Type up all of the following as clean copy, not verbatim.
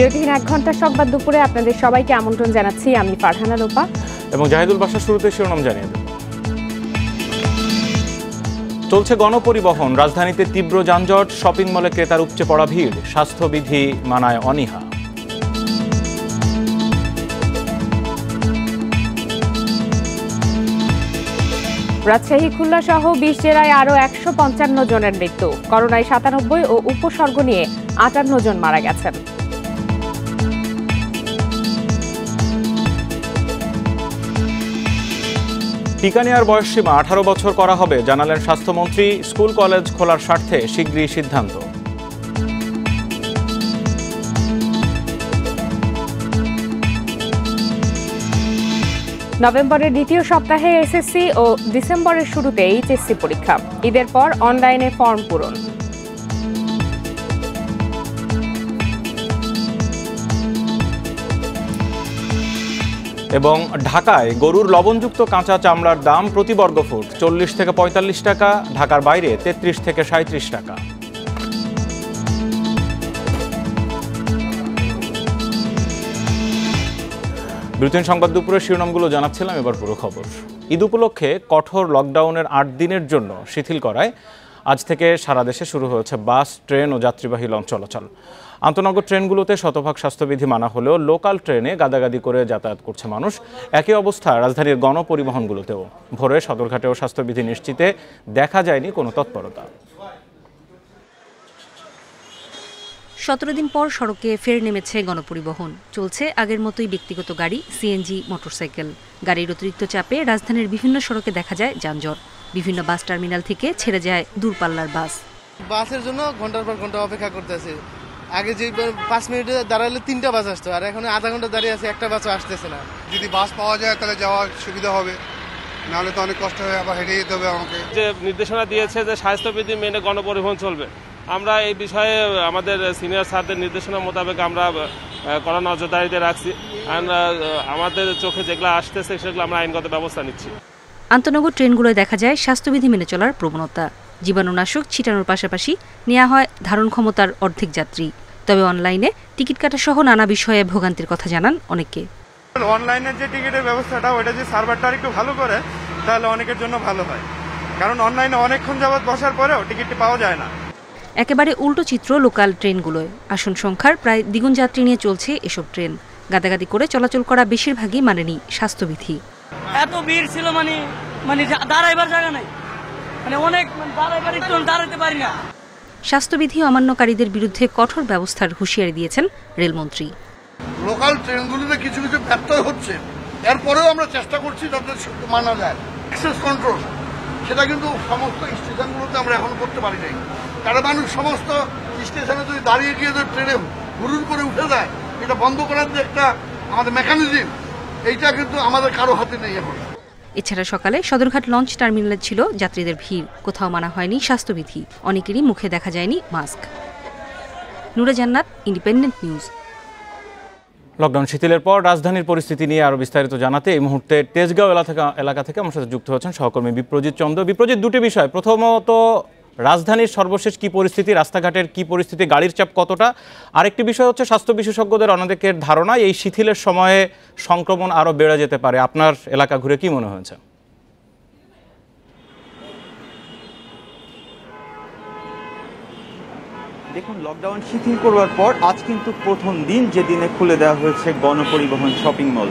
বিরতিহীন 1 ঘন্টার সংবাদ দুপুরে আপনাদের সবাইকে আমন্ত্রণ জানাচ্ছি। আমি ফারহানা লোপা এবং জাহিদুল বাশা। শুরুতে শিরোনাম জানিয়ে দেব। চলছে গণপরিবহন, রাজধানীতে তীব্র যানজট, শপিং মলে ক্রেতার উপচে পড়া ভিড়, স্বাস্থ্যবিধি মানায় অনীহা। রাজশাহী, খুলনা সহ 20 জেলায় আরও 155 জনের মৃত্যু, করোনায় 97 ও উপসর্গ নিয়ে 58 জন মারা গেছেন। টিকা নেওয়ার বয়সসীমা 18 বছর করা হবে, জানালেন স্বাস্থ্যমন্ত্রী। স্কুল কলেজ খোলার স্বার্থে শিগগিরই সিদ্ধান্ত। নভেম্বরের দ্বিতীয় সপ্তাহে এসএসসি ও ডিসেম্বরের শুরুতে এইচএসসি পরীক্ষা, ঈদের পর অনলাইনে ফর্ম পূরণ। এবং ঢাকায় গরুর লবণযুক্ত কাঁচা চামড়ার দাম প্রতি বর্গফুট 40 থেকে 45 টাকা, ঢাকার বাইরে 33 থেকে 37 টাকা। বিরতিহীন সংবাদ দুপুরের শিরোনামগুলো জানাচ্ছিলাম, এবার পুরো খবর। ঈদ উপলক্ষে কঠোর লকডাউনের 8 দিনের জন্য শিথিল করায় আজ থেকে সারা দেশে শুরু হয়েছে বাস, ট্রেন ও যাত্রীবাহী লঞ্চ চলাচল। আন্তনগর ট্রেনগুলোতে শতভাগ স্বাস্থ্যবিধি মানা হলেও লোকাল ট্রেনে গাদাগাদি করে যাতায়াত করছে মানুষ। একই অবস্থা রাজধানীর গণপরিবহনগুলোতেও। ভোরে সদরঘাটেও স্বাস্থ্যবিধি নিশ্চিতে দেখা যায়নি কোনো তৎপরতা। 17 দিন পর সড়কে ফের নেমেছে গণপরিবহন। চলছে আগের মতোই ব্যক্তিগত গাড়ি, সিএনজি, মোটরসাইকেল। গাড়ির অতিরিক্ত চাপে রাজধানীর বিভিন্ন সড়কে দেখা যায় যানজট। বিভিন্ন বাস টার্মিনাল থেকে ছেড়ে যায় দূরপাল্লার বাস। বাসের জন্য ঘন্টার পর ঘন্টা অপেক্ষা করতেছে। আগে যে 5 মিনিটে দাঁড়ালে 3টা বাস আসতো, আর এখন আধা ঘন্টা দাঁড়িয়ে আছে, একটা বাসও আসতেছে না। যদি বাস পাওয়া যায় তাহলে যাওয়ার সুবিধা হবে, নাহলে তো অনেক কষ্ট হয়ে আবার হেঁটে যেতে হবে আমাকে। যে নির্দেশনা দিয়েছে যে স্বাস্থ্যবিধি মেনে গণপরিবহন চলবে, আমরা এই বিষয়ে আমাদের সিনিয়র স্যারদের নির্দেশনা মোতাবেক আমরা কড়া নজরদারিতে রাখছি। আমাদের চোখে যেগুলো আসতেছে সেগুলো আমরা আইনগত ব্যবস্থা নিচ্ছি। আন্তনগর ট্রেনগুলোয় দেখা যায় স্বাস্থ্যবিধি মেনে চলার প্রবণতা। জীবাণুনাশক ছিটানোর পাশাপাশি নেওয়া হয় ধারণ ক্ষমতার অর্ধেক যাত্রী। তবে অনলাইনে টিকিট কাটা সহ নানা বিষয়ে ভোগান্তির কথা জানান অনেকে। অনলাইনের যে টিকিটের ব্যবস্থাটা, ওইটা যে সার্ভারটা একটু ভালো করে তাহলে অনেকের জন্য ভালো হয়, কারণ অনলাইনে অনেকক্ষণ যাবত বসার পরেও টিকিটটি পাওয়া যায় না। একেবারে উল্টো চিত্র লোকাল ট্রেনগুলোয়। আসন সংখ্যার প্রায় দ্বিগুণ যাত্রী নিয়ে চলছে এসব ট্রেন। গাদাগাদি করে চলাচল করা বেশিরভাগই মানেনি স্বাস্থ্যবিধি। এত ভিড় ছিল, মানে দাঁড়াইবার জায়গা নাই, অনেক দাঁড়াইবার একটু দাঁড়াতে পারি না। স্বাস্থ্যবিধি অমান্যকারীদের বিরুদ্ধে কঠোর ব্যবস্থার হুঁশিয়ারি দিয়েছেন রেলমন্ত্রী। লোকাল ট্রেনগুলোতে কিছু কিছু ব্যত্যয় হচ্ছে, এরপরেও আমরা চেষ্টা করছি যাতে মানা যায়। অ্যাক্সেস কন্ট্রোল সেটা কিন্তু সমস্ত স্টেশনগুলোতে আমরা এখন করতে পারি নাই। কারণ মানুষ সমস্ত স্টেশনে যদি দাঁড়িয়ে গিয়ে যদি ট্রেনে হুড়ুর করে উঠে যায়, এটা বন্ধ করার যে একটা আমাদের মেকানিজম, এইটা কিন্তু আমাদের কারো হাতে নেই এখন। এছাড়া সকালে সদরঘাট লঞ্চ টার্মিনালে ছিল যাত্রীদের ভিড়। কোথাও মানা হয়নি স্বাস্থ্যবিধি, অনেকেরই মুখে দেখা যায়নি মাস্ক। নুরে জান্নাত, ইন্ডিপেন্ডেন্ট নিউজ। লকডাউন শিথিলের পর রাজধানীর পরিস্থিতি নিয়ে আরো বিস্তারিত জানাতে এই মুহূর্তে তেজগাঁও এলাকা থেকে আমার সাথে যুক্ত হচ্ছেন সহকর্মী বিপ্রজিৎ চন্দ্র। বিপ্রজিৎ, দুটি বিষয়। প্রথমত, রাজধানীর সর্বশেষ কি পরিস্থিতি, রাস্তাঘাটের কি পরিস্থিতি, গাড়ির চাপ কতটা? আরেকটি বিষয় হচ্ছে স্বাস্থ্য বিশেষজ্ঞদের অনেকের ধারণা এই শিথিলের সময়ে সংক্রমণ আরো বেড়ে যেতে পারে। আপনার এলাকা ঘুরে কি মনে হয়েছে? দেখুন, লকডাউন শিথিল করবার পর আজ কিন্তু প্রথম দিন, যে দিনে খুলে দেওয়া হয়েছে গণপরিবহন শপিং মল।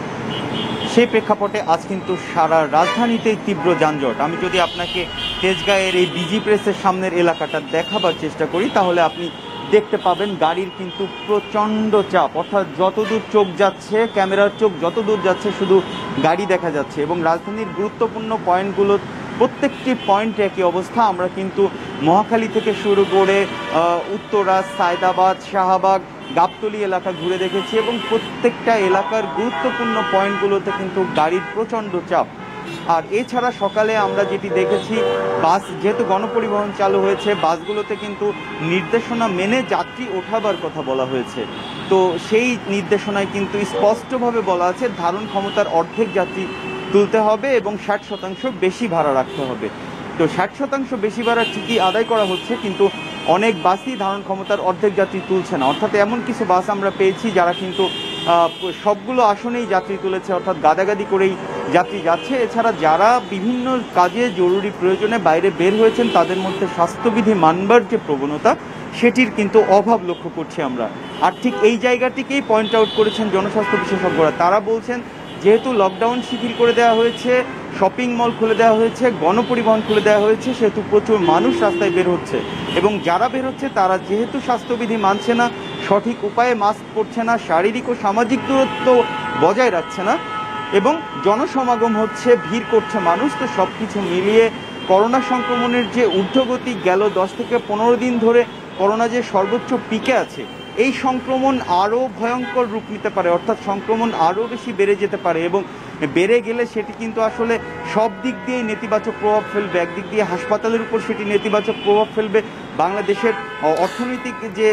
সেই প্রেক্ষাপটে আজ কিন্তু সারা রাজধানীতেই তীব্র যানজট। আমি যদি আপনাকে তেজগাঁয়ের এই বিজি প্রেসের সামনের এলাকাটা দেখাবার চেষ্টা করি, তাহলে আপনি দেখতে পাবেন গাড়ির কিন্তু প্রচণ্ড চাপ। অর্থাৎ যতদূর চোখ যাচ্ছে, ক্যামেরার চোখ যতদূর যাচ্ছে, শুধু গাড়ি দেখা যাচ্ছে। এবং রাজধানীর গুরুত্বপূর্ণ পয়েন্টগুলো প্রত্যেকটি পয়েন্টে একই অবস্থা। আমরা কিন্তু মহাখালী থেকে শুরু করে উত্তরা, সায়দাবাদ, শাহবাগ, গাবতলী এলাকা ঘুরে দেখেছি এবং প্রত্যেকটা এলাকার গুরুত্বপূর্ণ পয়েন্টগুলোতে কিন্তু গাড়ির প্রচণ্ড চাপ। আর এছাড়া সকালে আমরা যেটি দেখেছি, বাস যেহেতু গণপরিবহন চালু হয়েছে, বাসগুলোতে কিন্তু নির্দেশনা মেনে যাত্রী ওঠাবার কথা বলা হয়েছে। তো সেই নির্দেশনায় কিন্তু স্পষ্টভাবে বলা আছে ধারণ ক্ষমতার অর্ধেক যাত্রী তুলতে হবে এবং 60% বেশি ভাড়া রাখতে হবে। তো 60% বেশি ভাড়া ঠিকই আদায় করা হচ্ছে, কিন্তু অনেক বাসই ধারণ ক্ষমতার অর্ধেক যাত্রী তুলছে না। অর্থাৎ এমন কিছু বাস আমরা পেয়েছি যারা কিন্তু সবগুলো আসনেই যাত্রী তুলেছে, অর্থাৎ গাদাগাদি করেই যাত্রী যাচ্ছে। এছাড়া যারা বিভিন্ন কাজে জরুরি প্রয়োজনে বাইরে বের হয়েছেন তাদের মধ্যে স্বাস্থ্যবিধি মানবার যে প্রবণতা সেটির কিন্তু অভাব লক্ষ্য করছি আমরা। আর ঠিক এই জায়গাটিকেই পয়েন্ট আউট করেছেন জনস্বাস্থ্য বিশেষজ্ঞরা। তারা বলছেন যেহেতু লকডাউন শিথিল করে দেওয়া হয়েছে, শপিং মল খুলে দেওয়া হয়েছে, গণপরিবহন খুলে দেওয়া হয়েছে, সেহেতু প্রচুর মানুষ রাস্তায় বের হচ্ছে এবং যারা বের হচ্ছে তারা যেহেতু স্বাস্থ্যবিধি মানছে না, সঠিক উপায়ে মাস্ক পরছে না, শারীরিক ও সামাজিক দূরত্ব বজায় রাখছে না এবং জনসমাগম হচ্ছে, ভিড় করছে মানুষ। তো সব কিছু মিলিয়ে করোনা সংক্রমণের যে ঊর্ধ্বগতি গেল 10 থেকে 15 দিন ধরে করোনা যে সর্বোচ্চ পিকে আছে, এই সংক্রমণ আরও ভয়ঙ্কর রূপ নিতে পারে, অর্থাৎ সংক্রমণ আরও বেশি বেড়ে যেতে পারে এবং বেড়ে গেলে সেটি কিন্তু আসলে সব দিক দিয়ে নেতিবাচক প্রভাব ফেলবে। একদিক দিয়ে হাসপাতালের উপর সেটি নেতিবাচক প্রভাব ফেলবে, বাংলাদেশের অর্থনৈতিক যে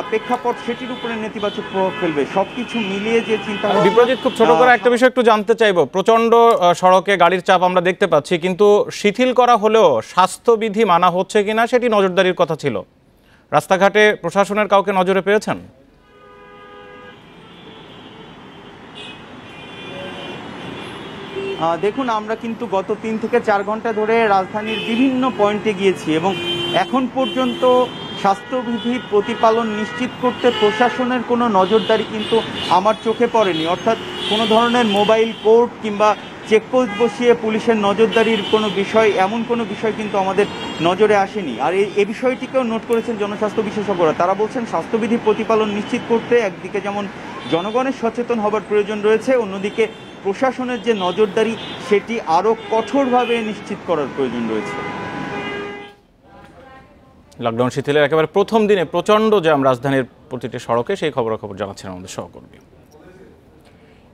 প্রেক্ষাপট সেটির উপরে নেতিবাচক প্রভাব ফেলবে। সবকিছু মিলিয়ে যে চিন্তা। বিপ্রজিৎ, খুব ছোট করে একটা বিষয় একটু জানতে চাইবো। প্রচন্ড সড়কে গাড়ির চাপ আমরা দেখতে পাচ্ছি, কিন্তু শিথিল করা হলেও স্বাস্থ্যবিধি মানা হচ্ছে কিনা সেটি নজরদারির কথা ছিল। রাস্তাঘাটে প্রশাসনের কাউকে নজরে পেয়েছেন? দেখুন, আমরা কিন্তু গত 3 থেকে 4 ঘন্টা ধরে রাজধানীর বিভিন্ন পয়েন্টে গিয়েছি এবং এখন পর্যন্ত স্বাস্থ্যবিধির প্রতিপালন নিশ্চিত করতে প্রশাসনের কোনো নজরদারি কিন্তু আমার চোখে পড়েনি। অর্থাৎ কোনো ধরনের মোবাইল কোর্ট কিংবা চেকপোস্ট বসিয়ে পুলিশের নজরদারির কোনো বিষয়, এমন কোনো বিষয় কিন্তু আমাদের নজরে আসেনি। আর এই বিষয়টিকেও নোট করেছেন জনস্বাস্থ্য বিশেষজ্ঞরা। তারা বলছেন স্বাস্থ্যবিধি প্রতিপালন নিশ্চিত করতে একদিকে যেমন জনগণের সচেতন হবার প্রয়োজন রয়েছে, অন্যদিকে প্রশাসনের যে নজরদারি সেটি আরও কঠোরভাবে নিশ্চিত করার প্রয়োজন রয়েছে। লকডাউন শিথিলের একেবারে প্রথম দিনে প্রচণ্ড জ্যাম রাজধানীর প্রতিটি সড়কে, সেই খবরাখবর জানাচ্ছেন আমাদের সহকর্মী।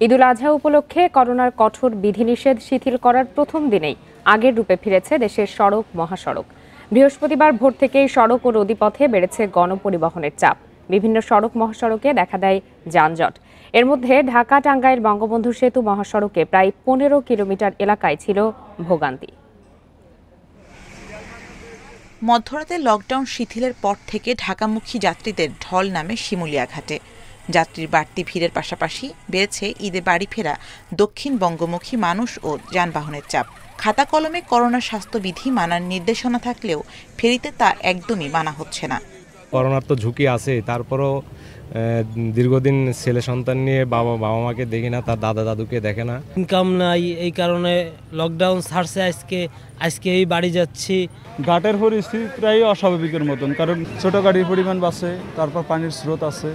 ঈদুল আজহা উপলক্ষে করোনার কঠোর বিধিনিষেধ শিথিল করার প্রথম দিনেই আগের রূপে ফিরেছে দেশের সড়ক মহাসড়ক। বৃহস্পতিবার ভোর থেকেই সড়ক ও নদীপথে বেড়েছে গণপরিবহনের চাপ। বিভিন্ন সড়ক মহাসড়কে দেখা দেয় যানজট। এর মধ্যে ঢাকা টাঙ্গাইল বঙ্গবন্ধু সেতু মহাসড়কে প্রায় 15 কিলোমিটার এলাকায় ছিল ভোগান্তি। মধ্যরাতে লকডাউন শিথিলের পর থেকে ঢাকামুখী যাত্রীদের ঢল নামে শিমুলিয়া ঘাটে। যাত্রীর বাড়তি ভিড়ের পাশাপাশি বেড়েছে ঈদে বাড়ি ফেরা দক্ষিণ বঙ্গমুখী মানুষ ও যানবাহনের চাপ। খাতা কলমে করোনা স্বাস্থ্যবিধি মানার নির্দেশনা থাকলেও ফেরিতে তা একদমই মানা হচ্ছে না। করোনার তো ঝুঁকি আছে, তারপরও দীর্ঘদিন ছেলে সন্তান নিয়ে বাবা মাকে দেখি না, তার দাদা দাদুকে দেখে না। ইনকাম নাই, এই কারণে লকডাউন ছাড়ছে। আজকে এই বাড়ি যাচ্ছি। ঘাটের পরিস্থিতি প্রায় অস্বাভাবিকের মতন, কারণ ছোট গাড়ির পরিমাণ বাড়ছে, তারপর পানির স্রোত আছে,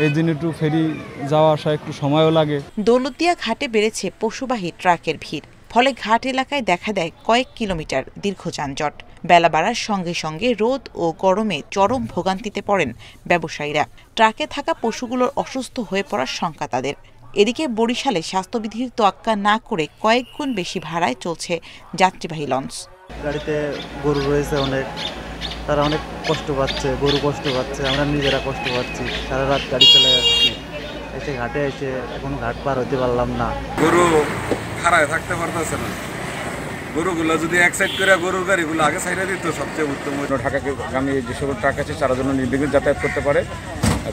এই দিন একটু ফেরি যাওয়া আসা একটু সময়ও লাগে। দৌলতদিয়া ঘাটে বেড়েছে পশুবাহী ট্রাকের ভিড়, ফলে ঘাট এলাকায় দেখা দেয় কয়েক কিলোমিটার দীর্ঘ যানজট। বেলা বাড়ার সঙ্গে সঙ্গে রোদ ও গরমে চরম ভোগান্তিতে পড়েন ব্যবসায়ীরা। ট্রাকে থাকা পশুগুলোর অসুস্থ হয়ে পড়ার শঙ্কা তাদের। এদিকে বরিশালে স্বাস্থ্যবিধির তোয়াক্কা না করে কয়েক গুণ বেশি ভাড়ায় চলছে যাত্রীবাহী লঞ্চ। গাড়িতে গরু রয়েছে অনেক, তারা অনেক কষ্ট পাচ্ছে, গরু কষ্ট পাচ্ছে, আমরা নিজেরা কষ্ট পাচ্ছি। সারা রাত গাড়ি চলে যাচ্ছি, এসে ঘাটে এসে এখনো ঘাট পার হতে পারলাম না। গরু খাড়ায় থাকতে পারতেছে না, গরুগুলো যদি এক সাইড করে গরুর গাড়িগুলো আগে সাইডে দিত সবচেয়ে উত্তম। ঢাকাগামী যে সকল ট্রাক আছে তারা যেন নির্বিঘ্নে যাতায়াত করতে পারে,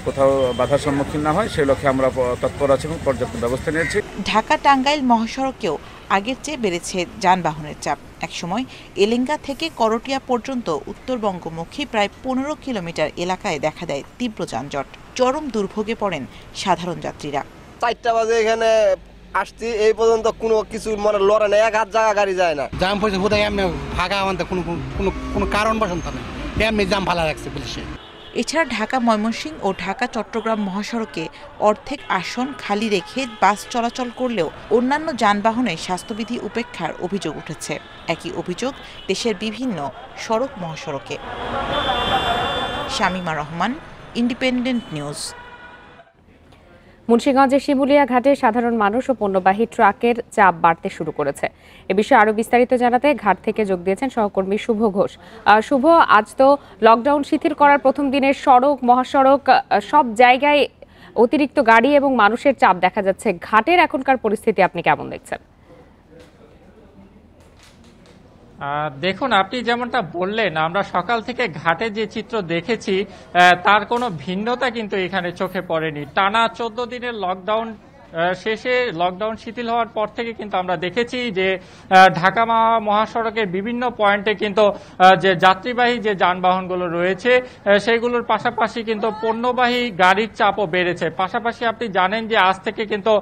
কোথাও বাধার সম্মুখীন না হয়, সেই লক্ষ্যে আমরা তৎপর আছি এবং পর্যাপ্ত ব্যবস্থা নিয়েছি। ঢাকা টাঙ্গাইল মহাসড়কেও আগের চেয়ে বেড়েছে যানবাহনের চাপ। একসময় এলেঙ্গা থেকে করটিয়া পর্যন্ত উত্তরবঙ্গমুখী প্রায় 15 কিলোমিটার এলাকায় দেখা দেয় তীব্র যানজট। চরম দুর্ভোগে পড়েন সাধারণ যাত্রীরা। 4টা বাজে এখানে আসছি, এই পর্যন্ত কোনো কিছু মানে লড়ে না, এক হাত জায়গা গাড়ি যায় না। জাম পড়ছে বোধহয় এমনি ফাঁকা আমাদের কোনো কারণ বসন্ত নেই, এমনি জাম ভালো রাখছে পুলিশে। এছাড়া ঢাকা ময়মনসিংহ ও ঢাকা চট্টগ্রাম মহাসড়কে অর্ধেক আসন খালি রেখে বাস চলাচল করলেও অন্যান্য যানবাহনে স্বাস্থ্যবিধি উপেক্ষার অভিযোগ উঠেছে। একই অভিযোগ দেশের বিভিন্ন সড়ক মহাসড়কে। Shamima Rahman, Independent News. মুন্সিগঞ্জের শিমুলিয়া ঘাটে সাধারণ মানুষ ও পণ্যবাহী ট্রাকের চাপ বাড়তে শুরু করেছে। এ বিষয়ে আরো বিস্তারিত জানাতে ঘাট থেকে যোগ দিয়েছেন সহকর্মী শুভ ঘোষ। শুভ, আজ তো লকডাউন শিথিল করার প্রথম দিনের সড়ক মহাসড়ক সব জায়গায় অতিরিক্ত গাড়ি এবং মানুষের চাপ দেখা যাচ্ছে। ঘাটের এখনকার পরিস্থিতি আপনি কেমন দেখছেন? দেখুন, আপনি যেমনটা বললেন, আমরা সকাল থেকে ঘাটে যে চিত্র দেখেছি তার কোনো ভিন্নতা কিন্তু এখানে চোখে পড়েনি। টানা 14 দিনের লকডাউন শেষে লকডাউন শিথিল হওয়ার পর থেকে কিন্তু আমরা দেখেছি যে ঢাকা মহাসড়কের বিভিন্ন পয়েন্টে কিন্তু যে যাত্রীবাহী যে যানবাহনগুলো রয়েছে সেগুলোর পাশাপাশি কিন্তু পণ্যবাহী গাড়ির চাপও বেড়েছে। পাশাপাশি আপনি জানেন যে আজ থেকে কিন্তু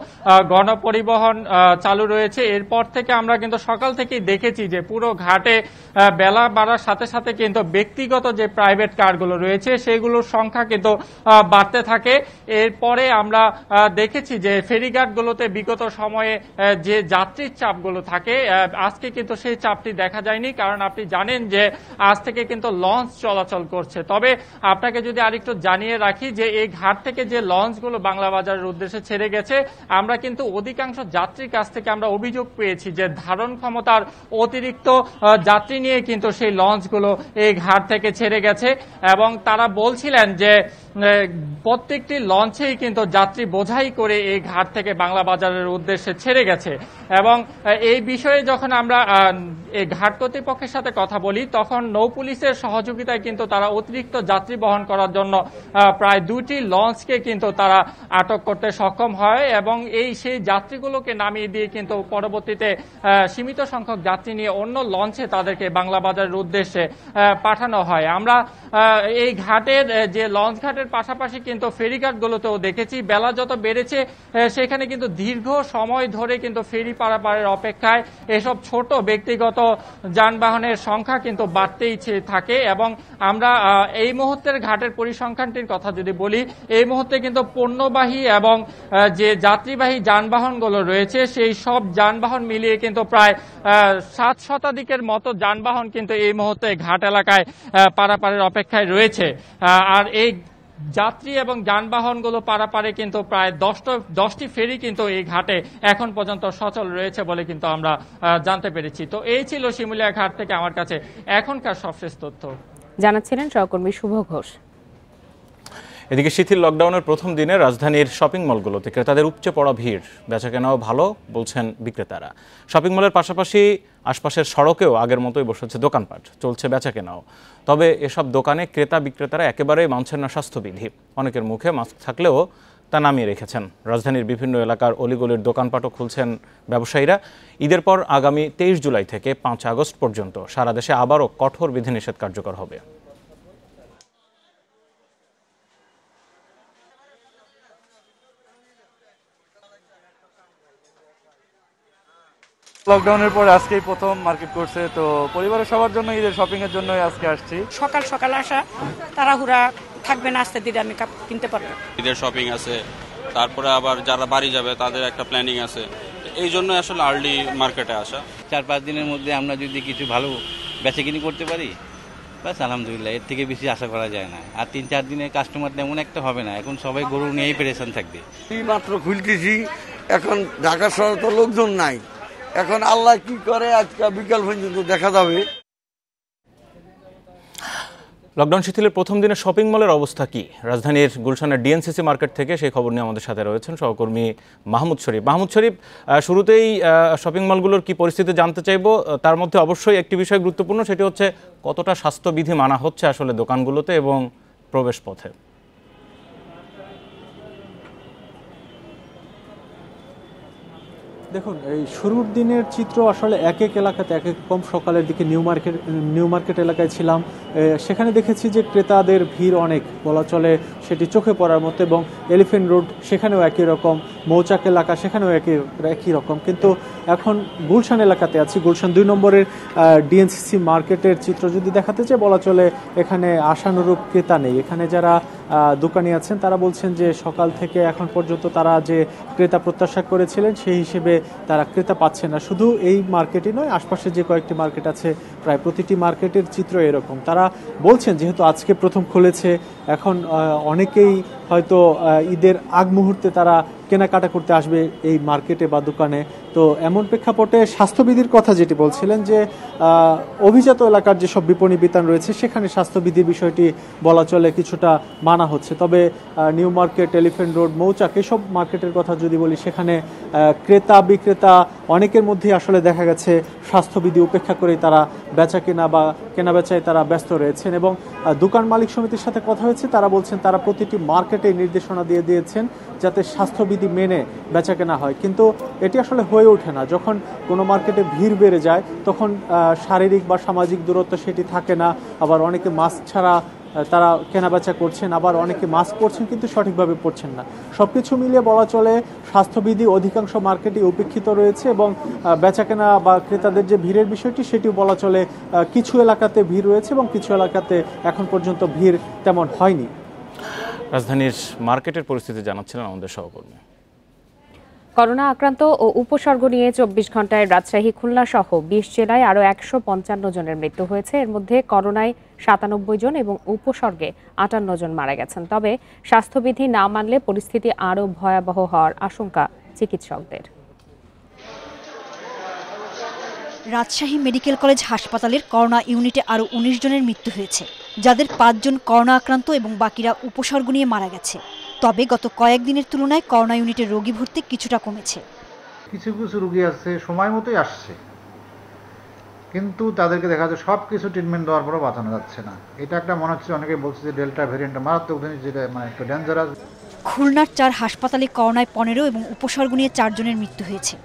গণপরিবহন চালু রয়েছে। এরপর থেকে আমরা কিন্তু সকাল থেকেই দেখেছি যে পুরো ঘাটে বেলা বাড়ার সাথে সাথে কিন্তু ব্যক্তিগত যে প্রাইভেট কারগুলো রয়েছে সেগুলোর সংখ্যা কিন্তু বাড়তে থাকে। এরপরে আমরা দেখেছি যে ফেরিঘাটগুলোতে বিগত সময়ে যে যাত্রীর চাপগুলো থাকে আজকে কিন্তু সেই চাপটি দেখা যায়নি, কারণ আপনি জানেন যে আজ থেকে কিন্তু লঞ্চ চলাচল করছে। তবে আপনাকে যদি আরেকটু জানিয়ে রাখি যে এই ঘাট থেকে যে লঞ্চগুলো বাংলা বাজারের উদ্দেশ্যে ছেড়ে গেছে, আমরা কিন্তু অধিকাংশ যাত্রীর কাছ থেকে আমরা অভিযোগ পেয়েছি যে ধারণ ক্ষমতার অতিরিক্ত যাত্রী নিয়ে কিন্তু সেই লঞ্চগুলো এই ঘাট থেকে ছেড়ে গেছে এবং তারা বলছিলেন যে প্রত্যেকটি লঞ্চেই কিন্তু যাত্রী বোঝাই করে এই ঘাট থেকে বাংলা বাজারের উদ্দেশ্যে ছেড়ে গেছে। এবং এই বিষয়ে যখন আমরা এই ঘাট কর্তৃপক্ষের সাথে কথা বলি তখন নৌ পুলিশের সহযোগিতায় কিন্তু তারা অতিরিক্ত যাত্রী বহন করার জন্য প্রায় 2টি লঞ্চকে কিন্তু তারা আটক করতে সক্ষম হয় এবং সেই যাত্রীগুলোকে নামিয়ে দিয়ে কিন্তু পরবর্তীতে সীমিত সংখ্যক যাত্রী নিয়ে অন্য লঞ্চে তাদেরকে বাংলা বাজারের উদ্দেশ্যে পাঠানো হয়। আমরা এই ঘাটের যে লঞ্চ ঘাটের পাশাপাশি কিন্তু ফেরিঘাটগুলোতেও দেখেছি বেলা যত বেড়েছে সেখানে কিন্তু দীর্ঘ সময় ধরে কিন্তু ফেরি পারাপারের অপেক্ষায় এসব ছোট ব্যক্তিগত যানবাহনের সংখ্যা কিন্তু বাড়তেই থাকে। এবং আমরা এই মুহূর্তের ঘাটের পরিসংখ্যানটির কথা যদি বলি, এই মুহূর্তে কিন্তু পণ্যবাহী এবং যে যাত্রীবাহী যানবাহনগুলো রয়েছে সেই সব যানবাহন মিলিয়ে কিন্তু প্রায় 7 শতাধিকের মতো যানবাহন কিন্তু এই মুহূর্তে ঘাট এলাকায় পারাপারের অপেক্ষায় রয়েছে। আর এই যাত্রী এবং যানবাহনগুলো পারাপারে কিন্তু প্রায় 10টি ফেরি কিন্তু এই ঘাটে এখন পর্যন্ত সচল রয়েছে বলে কিন্তু আমরা জানতে পেরেছি। তো এই ছিল শিমুলিয়া ঘাট থেকে আমার কাছে এখনকার সবশেষ তথ্য। জানাচ্ছিলেন সহকর্মী শুভ ঘোষ। এদিকে শিথিল লকডাউনের প্রথম দিনে রাজধানীর শপিং মলগুলোতে ক্রেতাদের উপচে পড়া ভিড়, বেচাকেনাও ভালো বলছেন বিক্রেতারা। শপিং মলের পাশাপাশি আশপাশের সড়কেও আগের মতোই বসেছে দোকানপাট, চলছে বেচাকেনাও। তবে এসব দোকানে ক্রেতা বিক্রেতারা একেবারেই মানছেন না স্বাস্থ্যবিধি। অনেকের মুখে মাস্ক থাকলেও তা নামিয়ে রেখেছেন। রাজধানীর বিভিন্ন এলাকার অলিগলির দোকানপাটও খুলছেন ব্যবসায়ীরা। ঈদের পর আগামী 23 জুলাই থেকে 5 আগস্ট পর্যন্ত সারা দেশে আবারও কঠোর বিধিনিষেধ কার্যকর হবে। লকডাউনের পর আজকেই প্রথম মার্কেট করছে, তো পরিবারের সবার জন্য ঈদের শপিং এর জন্যই আজকে আসছি। সকাল সকাল আসা, তাড়াহুড়া থাকবে না, আস্তে ধীরে আমি কিনতে পারবো। ঈদের শপিং আছে, তারপরে আবার যারা বাড়ি যাবে তাদের একটা প্ল্যানিং আছে, এই জন্য আসলে আর্লি মার্কেটে আসা। 4-5 দিনের মধ্যে আমরা যদি কিছু ভালো বেচাকিনি করতে পারি বাস আলহামদুলিল্লাহ, এর থেকে বেশি আশা করা যায় না। আর 3-4 দিনে কাস্টমার তেমন একটা হবে না, এখন সবাই গরু নিয়েই পেরেশান থাকবে। মাত্র খুলতেছি, এখন ঢাকা শহরে তো লোকজন নাই, এখন আল্লাহ কি করে আজকে বিকাল পর্যন্ত দেখা যাবে। লকডাউন শিথিলের প্রথম দিনে শপিং মলের অবস্থা কি? রাজধানীর গুলশানের ডিএনসিসি মার্কেট থেকে সেই খবর নিয়ে আমাদের সাথে রয়েছেন সহকর্মী মাহমুদ শরীফ। মাহমুদ শরীফ, শুরুতেই শপিং মলগুলোর কি পরিস্থিতি জানতে চাইব। তার মধ্যে অবশ্যই একটি বিষয় গুরুত্বপূর্ণ, সেটি হচ্ছে কতটা স্বাস্থ্যবিধি মানা হচ্ছে আসলে দোকানগুলোতে এবং প্রবেশ পথে। দেখুন, এই শুরুর দিনের চিত্র আসলে এক এক এলাকাতে এক এক রকম। সকালের দিকে নিউ মার্কেট এলাকায় ছিলাম, সেখানে দেখেছি যে ক্রেতাদের ভিড় অনেক বলা চলে, সেটি চোখে পড়ার মতো। এবং এলিফেন্ট রোড সেখানেও একই রকম, মৌচাক এলাকা সেখানেও একই রকম। কিন্তু এখন গুলশান এলাকাতে আছি। গুলশান 2 নম্বরের ডিএনসিসি মার্কেটের চিত্র যদি দেখাতে চাই, বলা চলে এখানে আশানুরূপ ক্রেতা নেই। এখানে যারা দোকানি আছেন তারা বলছেন যে সকাল থেকে এখন পর্যন্ত তারা যে ক্রেতা প্রত্যাশা করেছিলেন সেই হিসেবে তারা ক্রেতা পাচ্ছেন না। শুধু এই মার্কেটই নয়, আশপাশে যে কয়েকটি মার্কেট আছে প্রায় প্রতিটি মার্কেটের চিত্র এরকম। তারা বলছেন যেহেতু আজকে প্রথম খুলেছে, এখন অনেকেই হয়তো ঈদের আগ মুহূর্তে তারা কেনাকাটা করতে আসবে এই মার্কেটে বা দোকানে। তো এমন প্রেক্ষাপটে স্বাস্থ্যবিধির কথা যেটি বলছিলেন যে অভিজাত এলাকার যেসব বিপণী বিতান রয়েছে সেখানে স্বাস্থ্যবিধির বিষয়টি বলা চলে কিছুটা মানা হচ্ছে। তবে নিউ মার্কেট, এলিফ্যান্ট রোড, মৌচাক এসব মার্কেটের কথা যদি বলি সেখানে ক্রেতা বিক্রেতা অনেকের মধ্যেই আসলে দেখা গেছে স্বাস্থ্যবিধি উপেক্ষা করে তারা বেচা কেনা বা কেনা বেচায় তারা ব্যস্ত রয়েছেন। এবং দোকান মালিক সমিতির সাথে কথা হয়েছে, তারা বলছেন তারা প্রতিটি মার্কেটে নির্দেশনা দিয়ে দিয়েছেন যাতে স্বাস্থ্যবিধি মেনে বেচা কেনা হয়। কিন্তু এটি আসলে হয়ে ওঠে না। যখন কোনো মার্কেটে ভিড় বেড়ে যায় তখন শারীরিক বা সামাজিক দূরত্ব সেটি থাকে না। আবার অনেকে মাস্ক ছাড়া তারা কেনাবেচা করছেন, আবার অনেকে মাস্ক পরছেন কিন্তু সঠিকভাবে পরছেন না। সবকিছু মিলিয়ে বলা চলে স্বাস্থ্যবিধি অধিকাংশ মার্কেটে উপেক্ষিত রয়েছে এবং বেচাকেনা বা ক্রেতাদের যে ভিড়ের বিষয়টি সেটিও বলা চলে কিছু এলাকাতে ভিড় রয়েছে এবং কিছু এলাকাতে এখন পর্যন্ত ভিড় তেমন হয়নি। রাজধানীর মার্কেটের পরিস্থিতি জানাচ্ছিলেন আমাদের সহকর্মী। করোনা আক্রান্ত ও উপসর্গ নিয়ে 24 ঘন্টায় রাজশাহী, খুলনা সহ 20 জেলায় আরও 155 জনের মৃত্যু হয়েছে। এর মধ্যে করোনায় 97 জন এবং উপসর্গে 58 জন মারা গেছেন। তবে স্বাস্থ্যবিধি না মানলে পরিস্থিতি আরও ভয়াবহ হওয়ার আশঙ্কা চিকিৎসকদের। রাজশাহী মেডিকেল কলেজ হাসপাতালের করোনা ইউনিটে আরও 19 জনের মৃত্যু হয়েছে, যাদের 5 জন করোনা আক্রান্ত এবং বাকিরা উপসর্গ নিয়ে মারা গেছে। তবে গত কয়েকদিনের তুলনায় করোনা ইউনিটের রোগী ভর্তি কিছুটা কমেছে। কিছু কিছু রোগী আছে সময় মতোই আসছে, কিন্তু তাদেরকে দেখা যাচ্ছে সব কিছু ট্রিটমেন্ট দেওয়ার পরও বাঁচানো যাচ্ছে না। এটা একটা মনে হচ্ছে, অনেকে বলছে যে ডেল্টা ভ্যারিয়েন্টটা মারাত্মক জিনিস, যেটা মানে একটু ডেঞ্জারাস। খুলনার 4 হাসপাতালে করোনায় 15 এবং উপসর্গ নিয়ে 4 জনের মৃত্যু হয়েছে।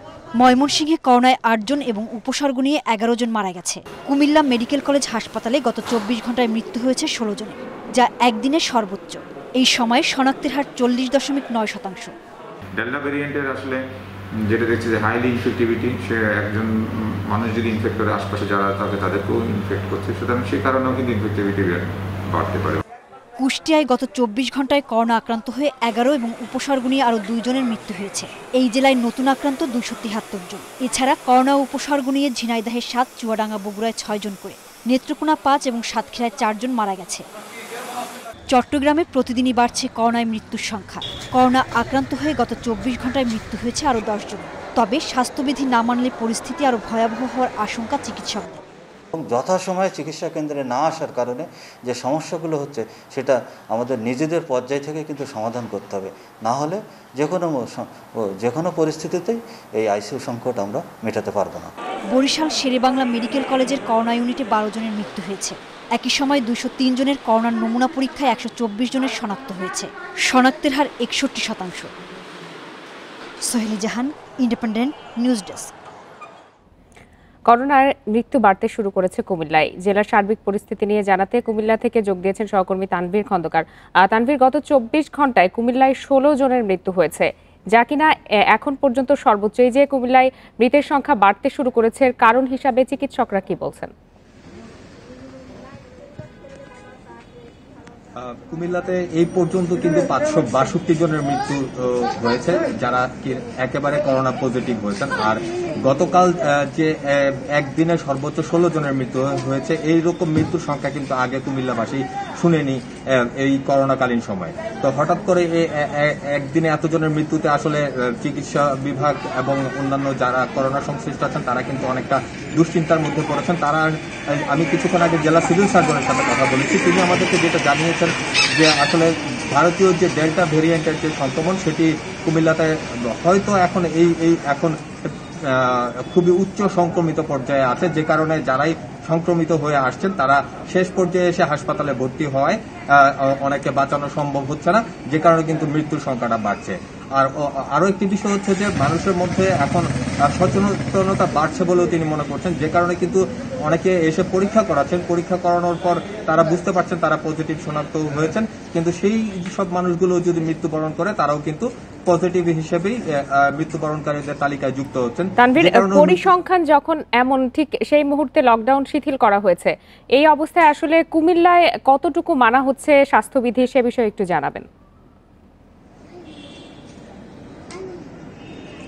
ময়মনসিংহে করোনায় 8 জন এবং উপসর্গ নিয়ে 11 জন মারা গেছে। কুমিল্লা মেডিকেল কলেজ হাসপাতালে গত 24 ঘন্টায় মৃত্যু হয়েছে 16 জনের, যা একদিনের সর্বোচ্চ। এই সময়ে শনাক্তের হার 40.9%। ডেল্টা ভ্যারিয়েন্টের আসলে যেটা দেখছি যে হাইলি ইনফেক্টিভিটি, সে একজন মানুষ যদি ইনফেক্ট করে আশপাশে যারা থাকে তাদেরকেও ইনফেক্ট করছে, সুতরাং সেই কারণেও কিন্তু ইনফেক্টিভিটি বাড়তে পারে। কুষ্টিয়ায় গত 24 ঘন্টায় করোনা আক্রান্ত হয়ে 11 এবং উপসর্গ নিয়ে আরও 2 জনের মৃত্যু হয়েছে। এই জেলায় নতুন আক্রান্ত 273 জন। এছাড়া করোনা উপসর্গ নিয়ে ঝিনাইদহে 7, চুয়াডাঙ্গা, বগুড়ায় 6 জন করে, নেত্রকোনা 5 এবং সাতক্ষীরায় 4 জন মারা গেছে। চট্টগ্রামে প্রতিদিনই বাড়ছে করোনায় মৃত্যুর সংখ্যা। করোনা আক্রান্ত হয়ে গত 24 ঘন্টায় মৃত্যু হয়েছে আরও 10 জন। তবে স্বাস্থ্যবিধি না মানলে পরিস্থিতি আরও ভয়াবহ হওয়ার আশঙ্কা চিকিৎসকদের। যথাসময়ে চিকিৎসা কেন্দ্রে না আসার কারণে যে সমস্যাগুলো হচ্ছে সেটা আমাদের নিজেদের পর্যায় থেকে কিন্তু সমাধান করতে হবে, না হলে যে কোনো পরিস্থিতিতেই এই আইসিইউ সংকট আমরা মেটাতে পারবো না। বরিশাল শেরেবাংলা মেডিকেল কলেজের করোনা ইউনিটে 12 জনের মৃত্যু হয়েছে। একই সময় 203 জনের করোনার নমুনা পরীক্ষায় 124 জনের শনাক্ত হয়েছে। শনাক্তের হার 61%। সোহেলি জাহান, ইন্ডিপেন্ডেন্ট নিউজ ডেস্ক। করোনার মৃত্যু বাড়তে শুরু করেছে কুমিল্লায়। জেলার সার্বিক পরিস্থিতি নিয়ে জানাতে কুমিল্লা থেকে যোগ দিয়েছেন সহকর্মী তানভীর খন্দকার। তানভীর, গত 24 ঘন্টায় কুমিল্লায় 16 জনের মৃত্যু হয়েছে, যা কিনা এখন পর্যন্ত সর্বোচ্চ। এই যে কুমিল্লায় মৃতের সংখ্যা বাড়তে শুরু করেছে, এর কারণ হিসাবে চিকিৎসকরা কি বলছেন? কুমিল্লাতে এই পর্যন্ত কিন্তু 562 জনের মৃত্যু হয়েছে, যারা একেবারে করোনা পজিটিভ হয়েছেন। আর গতকাল যে একদিনে সর্বোচ্চ 16 জনের মৃত্যু হয়েছে, এইরকম মৃত্যুর সংখ্যা কিন্তু আগে কুমিল্লাবাসী শুনেনি এই করোনাকালীন সময়ে। তো হঠাৎ করে একদিনে এত জনের মৃত্যুতে আসলে চিকিৎসা বিভাগ এবং অন্যান্য যারা করোনা সংশ্লিষ্ট আছেন তারা কিন্তু অনেকটা দুশ্চিন্তার মধ্যে পড়েছেন। তারা, আমি কিছুক্ষণ আগে জেলা সিভিল সার্জনের সাথে কথা বলেছি, তিনি আমাদেরকে যেটা জানিয়েছেন যে আসলে ভারতীয় যে ডেল্টা ভেরিয়েন্টের যে সংক্রমণ সেটি কুমিল্লাতে হয়তো এখন এখন খুবই উচ্চ সংক্রমিত পর্যায়ে আছে, যে কারণে যারাই সংক্রমিত হয়ে আসছেন তারা শেষ পর্যায়ে এসে হাসপাতালে ভর্তি হওয়ায় অনেকে বাঁচানো সম্ভব হচ্ছে না, যে কারণে কিন্তু মৃত্যুর সংখ্যাটা বাড়ছে। আর আরো একটি বিষয় হচ্ছে যে মানুষের মধ্যে এখন সচেতনতা বাড়ছে বলেও তিনি মনে করছেন, যে কারণে কিন্তু অনেকে এসে পরীক্ষা করাচ্ছেন। পরীক্ষা করানোর পর তারা বুঝতে পারছেন তারা পজিটিভ শনাক্ত হয়েছেন, কিন্তু সেই সব মানুষগুলো যদি মৃত্যুবরণ করে তারাও কিন্তু পজিটিভ হিসেবেই মৃত্যুবরণকারীদের তালিকায় যুক্ত হচ্ছেন। তানভীর, পরিসংখ্যান যখন এমন, ঠিক সেই মুহূর্তে লকডাউন শিথিল করা হয়েছে, এই অবস্থায় আসলে কুমিল্লায় কতটুকু মানা হচ্ছে স্বাস্থ্যবিধি, সে বিষয়ে একটু জানাবেন।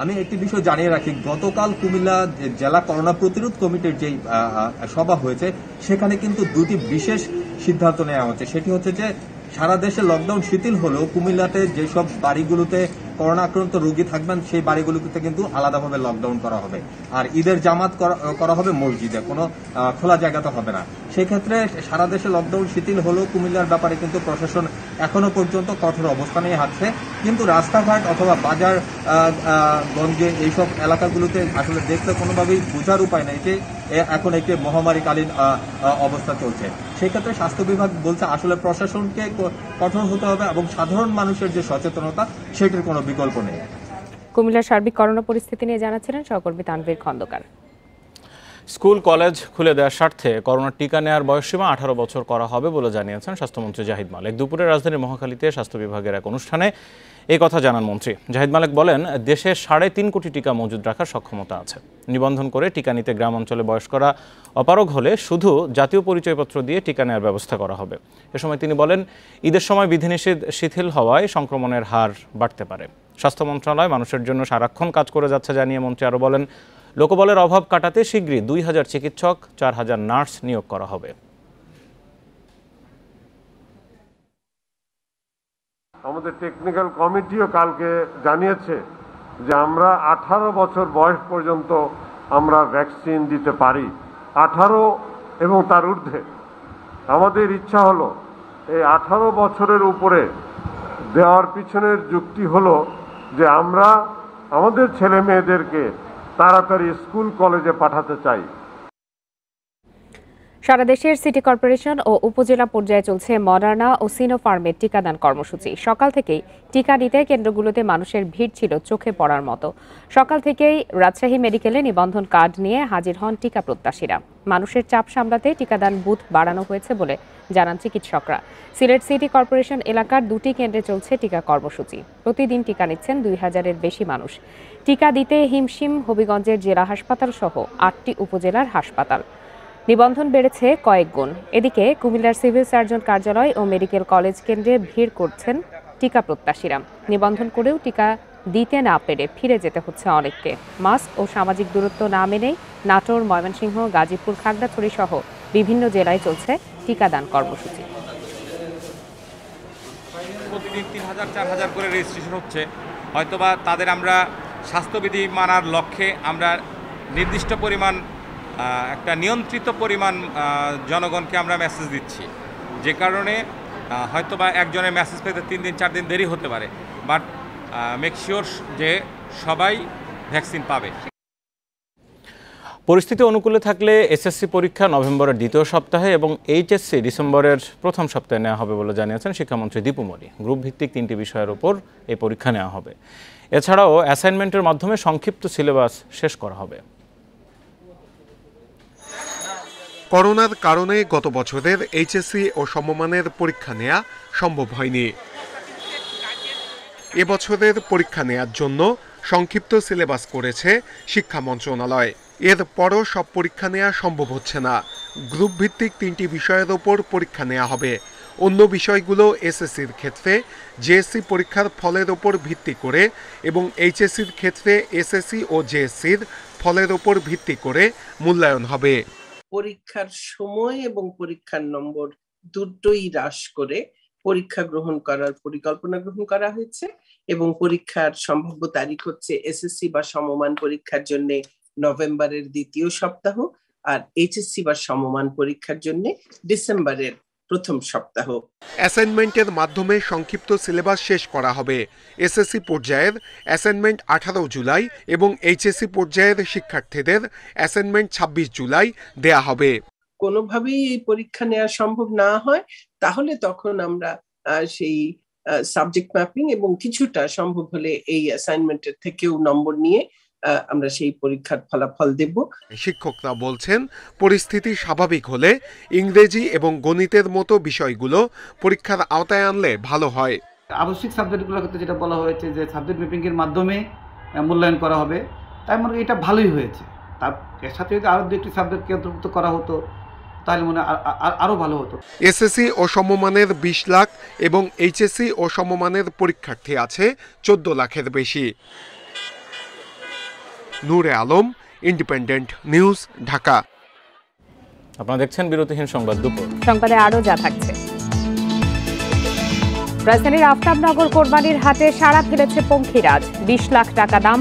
আমি একটি বিষয় জানিয়ে রাখি, গতকাল কুমিল্লা জেলা করোনা প্রতিরোধ কমিটির যে সভা হয়েছে সেখানে কিন্তু দুটি বিশেষ সিদ্ধান্ত নেওয়া হচ্ছে। সেটি হচ্ছে যে সারা দেশে লকডাউন শিথিল হলেও কুমিল্লাতে যেসব বাড়িগুলোতে করোনা আক্রান্ত রোগী থাকবেন সেই বাড়িগুলোতে কিন্তু আলাদাভাবে লকডাউন করা হবে। আর ঈদের জামাত করা হবে মসজিদে, কোনো খোলা জায়গাতে হবে না। সেক্ষেত্রে সারা দেশে লকডাউন শিথিল হলেও কুমিল্লার ব্যাপারে কিন্তু প্রশাসন এখনো পর্যন্ত কঠোর অবস্থানেই আছে। কিন্তু রাস্তাঘাট অথবা বাজার গঞ্জে এইসব এলাকাগুলোতে আসলে দেখতে কোনোভাবেই বোঝার উপায় নেই যে এখন একটি মহামারীকালীন অবস্থা চলছে। সেক্ষেত্রে স্বাস্থ্য বিভাগ বলছে আসলে প্রশাসনকে কঠোর হতে হবে এবং সাধারণ মানুষের যে সচেতনতা সেটির কোনো বিকল্প নেই। কুমিল্লার সার্বিক করোনা পরিস্থিতি নিয়ে জানাচ্ছিলেন সহকর্মী তানভীর খন্দকার। স্কুল কলেজ খুলে দেওয়ার স্বার্থে করোনার টিকা নেওয়ার বয়সসীমা 18 বছর করা হবে বলে জানিয়েছেন স্বাস্থ্যমন্ত্রী জাহিদ মালেক। দুপুরে রাজধানীর মহাখালীতে স্বাস্থ্য বিভাগের এক অনুষ্ঠানে এই কথা জানান মন্ত্রী। জাহিদ মালেক বলেন, দেশে 3.5 কোটি টিকা মজুদ রাখার সক্ষমতা আছে। নিবন্ধন করে টিকা নিতে গ্রাম অঞ্চলে বয়স্করা অপারগ হলে শুধু জাতীয় পরিচয়পত্র দিয়ে টিকা নেওয়ার ব্যবস্থা করা হবে। এ সময় তিনি বলেন, ঈদের সময় বিধিনিষেধ শিথিল হওয়ায় সংক্রমণের হার বাড়তে পারে। স্বাস্থ্য মন্ত্রণালয় মানুষের জন্য সারাক্ষণ কাজ করে যাচ্ছে জানিয়ে মন্ত্রী আরও বলেন, লোকবলের অভাব কাটাতে শীঘ্রই 2000 চিকিৎসক, 4000 নার্স নিয়োগ করা হবে। আমাদের টেকনিক্যাল কমিটিও কালকে জানিয়েছে যে আমরা 18 বছর বয়স পর্যন্ত আমরা ভ্যাকসিন দিতে পারি, 18 এবং তার ঊর্ধ্বে। আমাদের ইচ্ছা হলো এই 18 বছরের উপরে দেওয়ার পিছনের যুক্তি হলো যে আমরা আমাদের ছেলে মেয়েদেরকে তাড়াতাড়ি স্কুল কলেজে পাঠাতে চাই। সারা দেশের সিটি কর্পোরেশন ও উপজেলা পর্যায়ে চলছে মডার্না ও সিনোফার্মের টিকাদান কর্মসূচি। সকাল থেকেই টিকা নিতে কেন্দ্রগুলোতে মানুষের ভিড় ছিল চোখে পড়ার মতো। সকাল থেকেই রাজশাহী মেডিকেলে নিবন্ধন কার্ড নিয়ে হাজির হন টিকা প্রত্যাশীরা। মানুষের চাপ সামলাতে টিকাদান বুথ বাড়ানো হয়েছে বলে জানান চিকিৎসকরা। সিলেট সিটি কর্পোরেশন এলাকার 2টি কেন্দ্রে চলছে টিকা কর্মসূচি। প্রতিদিন টিকা নিচ্ছেন 2000-এর বেশি মানুষ। টিকা দিতে হিমশিম হবিগঞ্জের জেলা হাসপাতাল সহ 8টি উপজেলার হাসপাতাল। নিবন্ধন বেড়েছে কয়েক গুণ। এদিকে কুমিল্লার সিভিল সার্জন কার্যালয় ও মেডিকেল কলেজ কেন্দ্রে ভিড় করছেন টিকা প্রত্যাশীরা। নিবন্ধন করেও টিকা দিতে না পেরে ফিরে যেতে হচ্ছে অনেককে। মাস্ক ও সামাজিক দূরত্ব না মেনেই নাটোর, ময়মনসিংহ, গাজীপুর, খাগড়াছড়ি সহ বিভিন্ন জেলায় চলছে টিকাদান কর্মসূচি। প্রতিদিন 3000-4000 করে রেজিস্ট্রেশন হচ্ছে। হয়তোবা তাদের আমরা স্বাস্থ্যবিধি মানার লক্ষ্যে আমরা নির্দিষ্ট পরিমাণ একটা নিয়ন্ত্রিত পরিমাণ জনগণকে আমরা মেসেজ দিচ্ছি, যে কারণে হয়তোবা একজনের মেসেজ পেতে 3 দিন 4 দিন দেরি হতে পারে, বাট মেক শিওর যে সবাই ভ্যাকসিন পাবে। পরিস্থিতি অনুকূলে থাকলে এসএসসি পরীক্ষা নভেম্বরের 2য় সপ্তাহে এবং এইচএসসি ডিসেম্বরের 1ম সপ্তাহে নেওয়া হবে বলে জানিয়েছেন শিক্ষামন্ত্রী দীপু মনি। গ্রুপ ভিত্তিক 3টি বিষয়ের উপর এই পরীক্ষা নেওয়া হবে। এছাড়াও অ্যাসাইনমেন্টের মাধ্যমে সংক্ষিপ্ত সিলেবাস শেষ করা হবে। করোনার কারণে গত বছরের এইচএসসি ও সমমানের পরীক্ষা নেওয়া সম্ভব হয়নি। এবছরের পরীক্ষা নেওয়ার জন্য সংক্ষিপ্ত সিলেবাস করেছে শিক্ষা মন্ত্রণালয়। এরপরও সব পরীক্ষা নেওয়া সম্ভব হচ্ছে না। গ্রুপ ভিত্তিক 3টি বিষয়ের ওপর পরীক্ষা নেওয়া হবে। অন্য বিষয়গুলো এসএসসির ক্ষেত্রে জেএসসি পরীক্ষার ফলের ওপর ভিত্তি করে এবং এইচএসসির ক্ষেত্রে এসএসসি ও জেএসসির ফলের ওপর ভিত্তি করে মূল্যায়ন হবে। পরীক্ষার সময় এবং পরীক্ষার নম্বর দুটোই হ্রাস করে পরীক্ষা গ্রহণ করার পরিকল্পনা গ্রহণ করা হয়েছে এবং পরীক্ষার সম্ভাব্য তারিখ হচ্ছে এসএসসি বা সমমান পরীক্ষার জন্য নভেম্বরের 2য় সপ্তাহ আর এইচএসসি বা সমমান পরীক্ষার জন্য ডিসেম্বরের 1ম সপ্তাহ। অ্যাসাইনমেন্টের মাধ্যমে সংক্ষিপ্ত সিলেবাস শেষ করা হবে। এসএসসি পর্যায়ের অ্যাসাইনমেন্ট 18 জুলাই এবং এইচএসসি পর্যায়ের শিক্ষার্থীদের অ্যাসাইনমেন্ট 26 জুলাই দেয়া হবে। কোনোভাবেই এই পরীক্ষা নেওয়া সম্ভব না হয় তাহলে তখন আমরা সেই সাবজেক্ট ম্যাপিং এবং কিছুটা সম্ভব হলে এই অ্যাসাইনমেন্টের থেকেও নম্বর নিয়ে আমরা সেই পরীক্ষার ফলাফল দেব। শিক্ষকরা বলছেন, পরিস্থিতি স্বাভাবিক হলে ইংরেজি এবং গণিতের মতো বিষয়গুলো পরীক্ষার আওতায় আনলে ভালো হয়। আবশ্যিক সাবজেক্টগুলোর ক্ষেত্রে যেটা বলা হয়েছে যে সাবজেক্ট ম্যাপিংয়ের মাধ্যমে মূল্যায়ন করা হবে, তাই মনে করি এটা ভালোই হয়েছে। তার এর সাথে যদি আরও 2টি সাবজেক্টকে অন্তর্ভুক্ত করা হতো তাহলে মনে আরও ভালো হতো। এসএসসি ও সমমানের 20 লাখ এবং এইচএসসি ও সমমানের পরীক্ষার্থী আছে 14 লাখের বেশি। নূরে আলম, ইন্ডিপেন্ডেন্ট নিউজ, ঢাকা। আপনারা দেখছেন বিরতিহীন সংবাদ দুপুর। সংবাদে আরও যা থাকছে। রাজধানীর আফতাবনগর কোরবানির হাটে সাড়া ফেলেছে পঙ্খিরাজ। ২০ লাখ টাকা দাম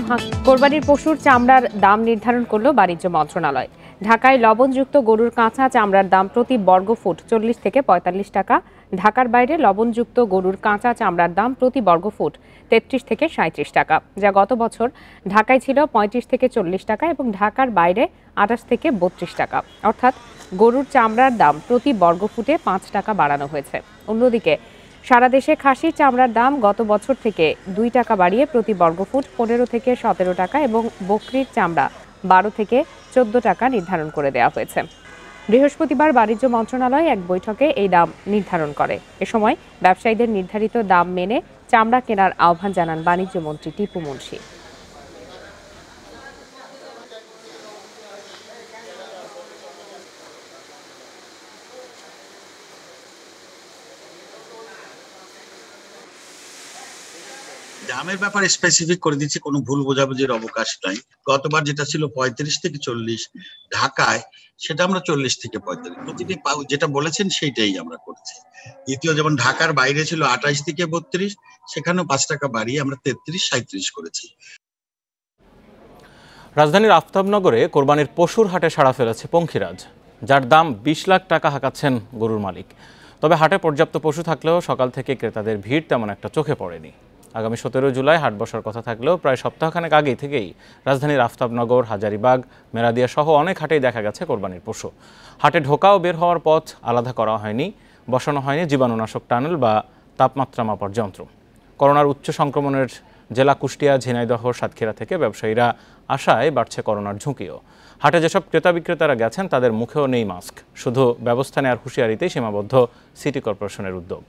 কোরবানির পশুর চামড়ার দাম নির্ধারণ করল বাণিজ্য মন্ত্রণালয়। ঢাকায় লবণযুক্ত গরুর কাঁচা চামড়ার দাম প্রতি বর্গফুট ৪০ থেকে ৪৫ টাকা। ঢাকার বাইরে লবণযুক্ত গরুর কাঁচা চামড়ার দাম প্রতি বর্গফুট ৩৩ থেকে ৩৭ টাকা, যা গত বছর ঢাকায় ছিল ৩৫ থেকে ৪০ টাকা এবং ঢাকার বাইরে ২৮ থেকে ৩২ টাকা। অর্থাৎ গরুর চামড়ার দাম প্রতি বর্গফুটে ৫ টাকা বাড়ানো হয়েছে। অন্যদিকে সারা দেশে খাসির চামড়ার দাম গত বছর থেকে ২ টাকা বাড়িয়ে প্রতি বর্গফুট ১৫ থেকে ১৭ টাকা এবং বকরির চামড়া ১২ থেকে ১৪ টাকা নির্ধারণ করে দেওয়া হয়েছে। বৃহস্পতিবার বাণিজ্য মন্ত্রণালয় এক বৈঠকে এই দাম নির্ধারণ করে। এ সময় ব্যবসায়ীদের নির্ধারিত দাম মেনে চামড়া কেনার আহ্বান জানান বাণিজ্য মন্ত্রী টিপু মুনশি। দামের ব্যাপারে স্পেসিফিক করে দিচ্ছি, কোনো ভুল বোঝাবুঝির অবকাশ নাই। গতবার যেটা ছিল ৩৫ থেকে ৪০ ঢাকায়, সেটা আমরা ৪০ থেকে ৪৫ প্রতিটি যেটা বলেছেন সেইটাই আমরা করছি। দ্বিতীয় যেমন ঢাকার বাইরে ছিল ২৮ থেকে ৩২, সেখানেও ৫ টাকা বাড়িয়ে আমরা ৩৩-৩৭ করেছি। রাজধানীর আফতাবনগরে কোরবানির পশুর হাটে সাড়া ফেলেছে পঙ্খিরাজ, যার দাম ২০ লাখ টাকা হাঁকাচ্ছেন গরুর মালিক। তবে হাটে পর্যাপ্ত পশু থাকলেও সকাল থেকে ক্রেতাদের ভিড় তেমন একটা চোখে পড়েনি। আগামী ১৭ জুলাই হাট বসার কথা থাকলেও প্রায় সপ্তাহখানেক আগেই থেকেই রাজধানীর আফতাবনগর, হাজারীবাগ, মেরাদিয়া সহ অনেক হাটেই দেখা গেছে কোরবানির পশু। হাটে ঢোকা ও বের হওয়ার পথ আলাদা করা হয়নি, বসানো হয়নি জীবাণুনাশক টানেল বা তাপমাত্রা মাপার যন্ত্র। করোনার উচ্চ সংক্রমণের জেলা কুষ্টিয়া, ঝিনাইদহ, সাতক্ষীরা থেকে ব্যবসায়ীরা আশায় বাড়ছে করোনার ঝুঁকিও। হাটে যেসব ক্রেতা বিক্রেতারা গেছেন তাদের মুখেও নেই মাস্ক, শুধু ব্যবস্থা নেওয়ার হুঁশিয়ারিতেই সীমাবদ্ধ সিটি কর্পোরেশনের উদ্যোগ।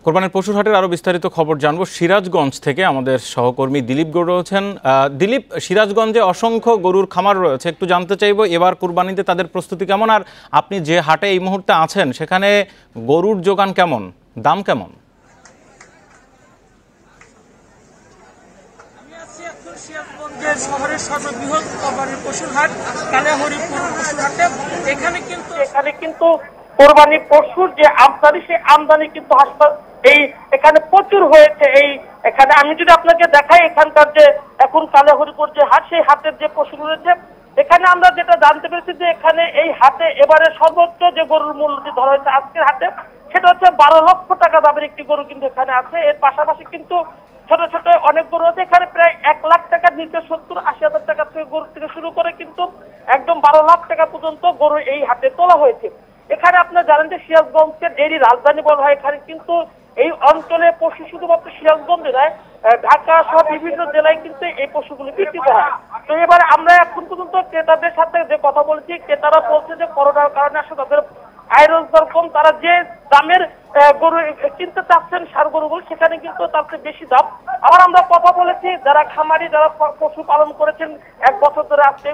কোরবানির পশুর হাটের আরও বিস্তারিত খবর জানবো সিরাজগঞ্জ থেকে আমাদের সহকর্মী দিলীপ গৌড় রয়েছেন। দিলীপ, সিরাজগঞ্জে অসংখ্য গরুর খামার রয়েছে, একটু জানতে চাইবো এবার কুরবানিতে তাদের প্রস্তুতি কেমন, আর আপনি যে হাটে এই মুহূর্তে আছেন সেখানে গরুর যোগান কেমন, দাম কেমন? শহরের সর্ববৃহৎ কোরবানির পশুর হাট কালিয়াহরিপুর পশুর হাটে। এখানে কিন্তু কোরবানি পশুর যে আমদানি, সেই আমদানি কিন্তু এখানে প্রচুর হয়েছে। এখানে আমি যদি আপনাকে দেখাই, এখানকার যে এখন কালিয়াহরিপুর যে হাট, সেই হাটের যে পশু রয়েছে, এখানে আমরা যেটা জানতে পেরেছি যে এখানে এই হাটে এবারে সর্বোচ্চ যে গরুর মূল্যটি ধরা হয়েছে আজকের হাটে, সেটা হচ্ছে ১২ লক্ষ টাকা দামের একটি গরু কিন্তু এখানে আছে। এর পাশাপাশি কিন্তু ছোট ছোট অনেক গরু আছে এখানে, প্রায় ১ লাখ টাকার নিচে ৭০-৮০ হাজার টাকা থেকে গরু থেকে শুরু করে কিন্তু একদম ১২ লাখ টাকা পর্যন্ত গরু এই হাটে তোলা হয়েছে। এখানে আপনারা জানেন যে সিরাজগঞ্জকে ডেইরি রাজধানী বলা হয়। এখানে কিন্তু এই অঞ্চলে পশু শুধুমাত্র সিরাজগঞ্জে নয়, ঢাকা সহ বিভিন্ন জেলায় কিন্তু এই পশুগুলি বিক্রি করা হয়। তো এবারে আমরা এখন পর্যন্ত ক্রেতাদের সাথে যে কথা বলেছি, ক্রেতারা বলছে যে করোনার কারণে আসলে তাদের আয় রোজগার কম, তারা যে দামের গরু কিনতে চাচ্ছেন ষাঁড় গরুগুলো, সেখানে কিন্তু তার চেয়ে বেশি দাম। আবার আমরা কথা বলেছি যারা খামারি, যারা পশু পালন করেছেন ১ বছর ধরে আসছে,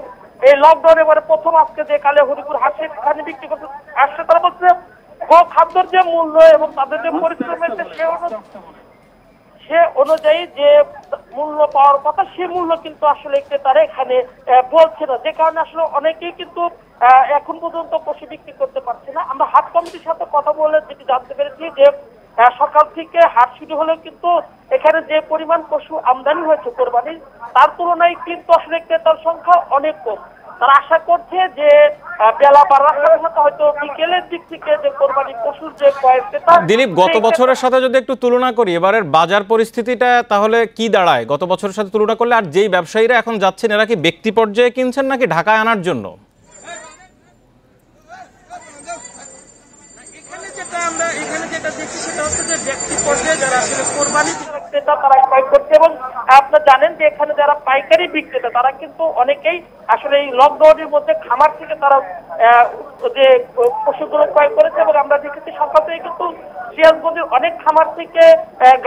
এই লকডাউন এবারে প্রথম আজকে যে কালিয়াহরিপুর হাটে এখানে বিক্রি করতে আসছে, তারা বলছে খাদ্যের যে মূল্য এবং তাদের যে পরিশ্রম হয়েছে সে অনুযায়ী যে মূল্য পাওয়ার কথা, সে মূল্য কিন্তু আসলে তারা এখানে বলছে না, যে কারণে আসলে অনেকেই কিন্তু এখন পর্যন্ত পশু বিক্রি করতে পারছে না। আমরা হাট কমিটির সাথে কথা বলে যেটি জানতে পেরেছি যে সকাল থেকে হাট শুরু হলেও কিন্তু এখানে যে পরিমাণ পশু আমদানি হয়েছে কোরবানির, তার তুলনায় কিন্তু আসলে ক্রেতার সংখ্যা অনেক কম। তারা আশা করছে যে বেলা বাড়ার সাথে সাথে হয়তো বিকেলের দিক থেকে যে কোরবানি পশুর যে ক্রেতা। দিলীপ, গত বছরের সাথে যদি একটু তুলনা করি, এবারের বাজার পরিস্থিতিটা তাহলে কি দাঁড়ায় গত বছরের সাথে তুলনা করলে? আর যেই ব্যবসায়ীরা এখন যাচ্ছেন, এরা কি ব্যক্তি পর্যায়ে কিনছেন নাকি ঢাকায় আনার জন্য? এখানে যেটা দেখছি সেটা হচ্ছে যে ব্যক্তি পর্যায়ে যারা আসলে কোরবানি ক্রেতা তারা ক্রয় করছে। এবং আপনারা জানেন যে এখানে যারা পাইকারি বিক্রেতা তারা কিন্তু অনেকেই আসলে এই লকডাউনের মধ্যে খামার থেকে তারা যে পশুগুলো ক্রয় করেছে। এবং আমরা দেখেছি সকালে কিন্তু সিরাজগঞ্জের অনেক খামার থেকে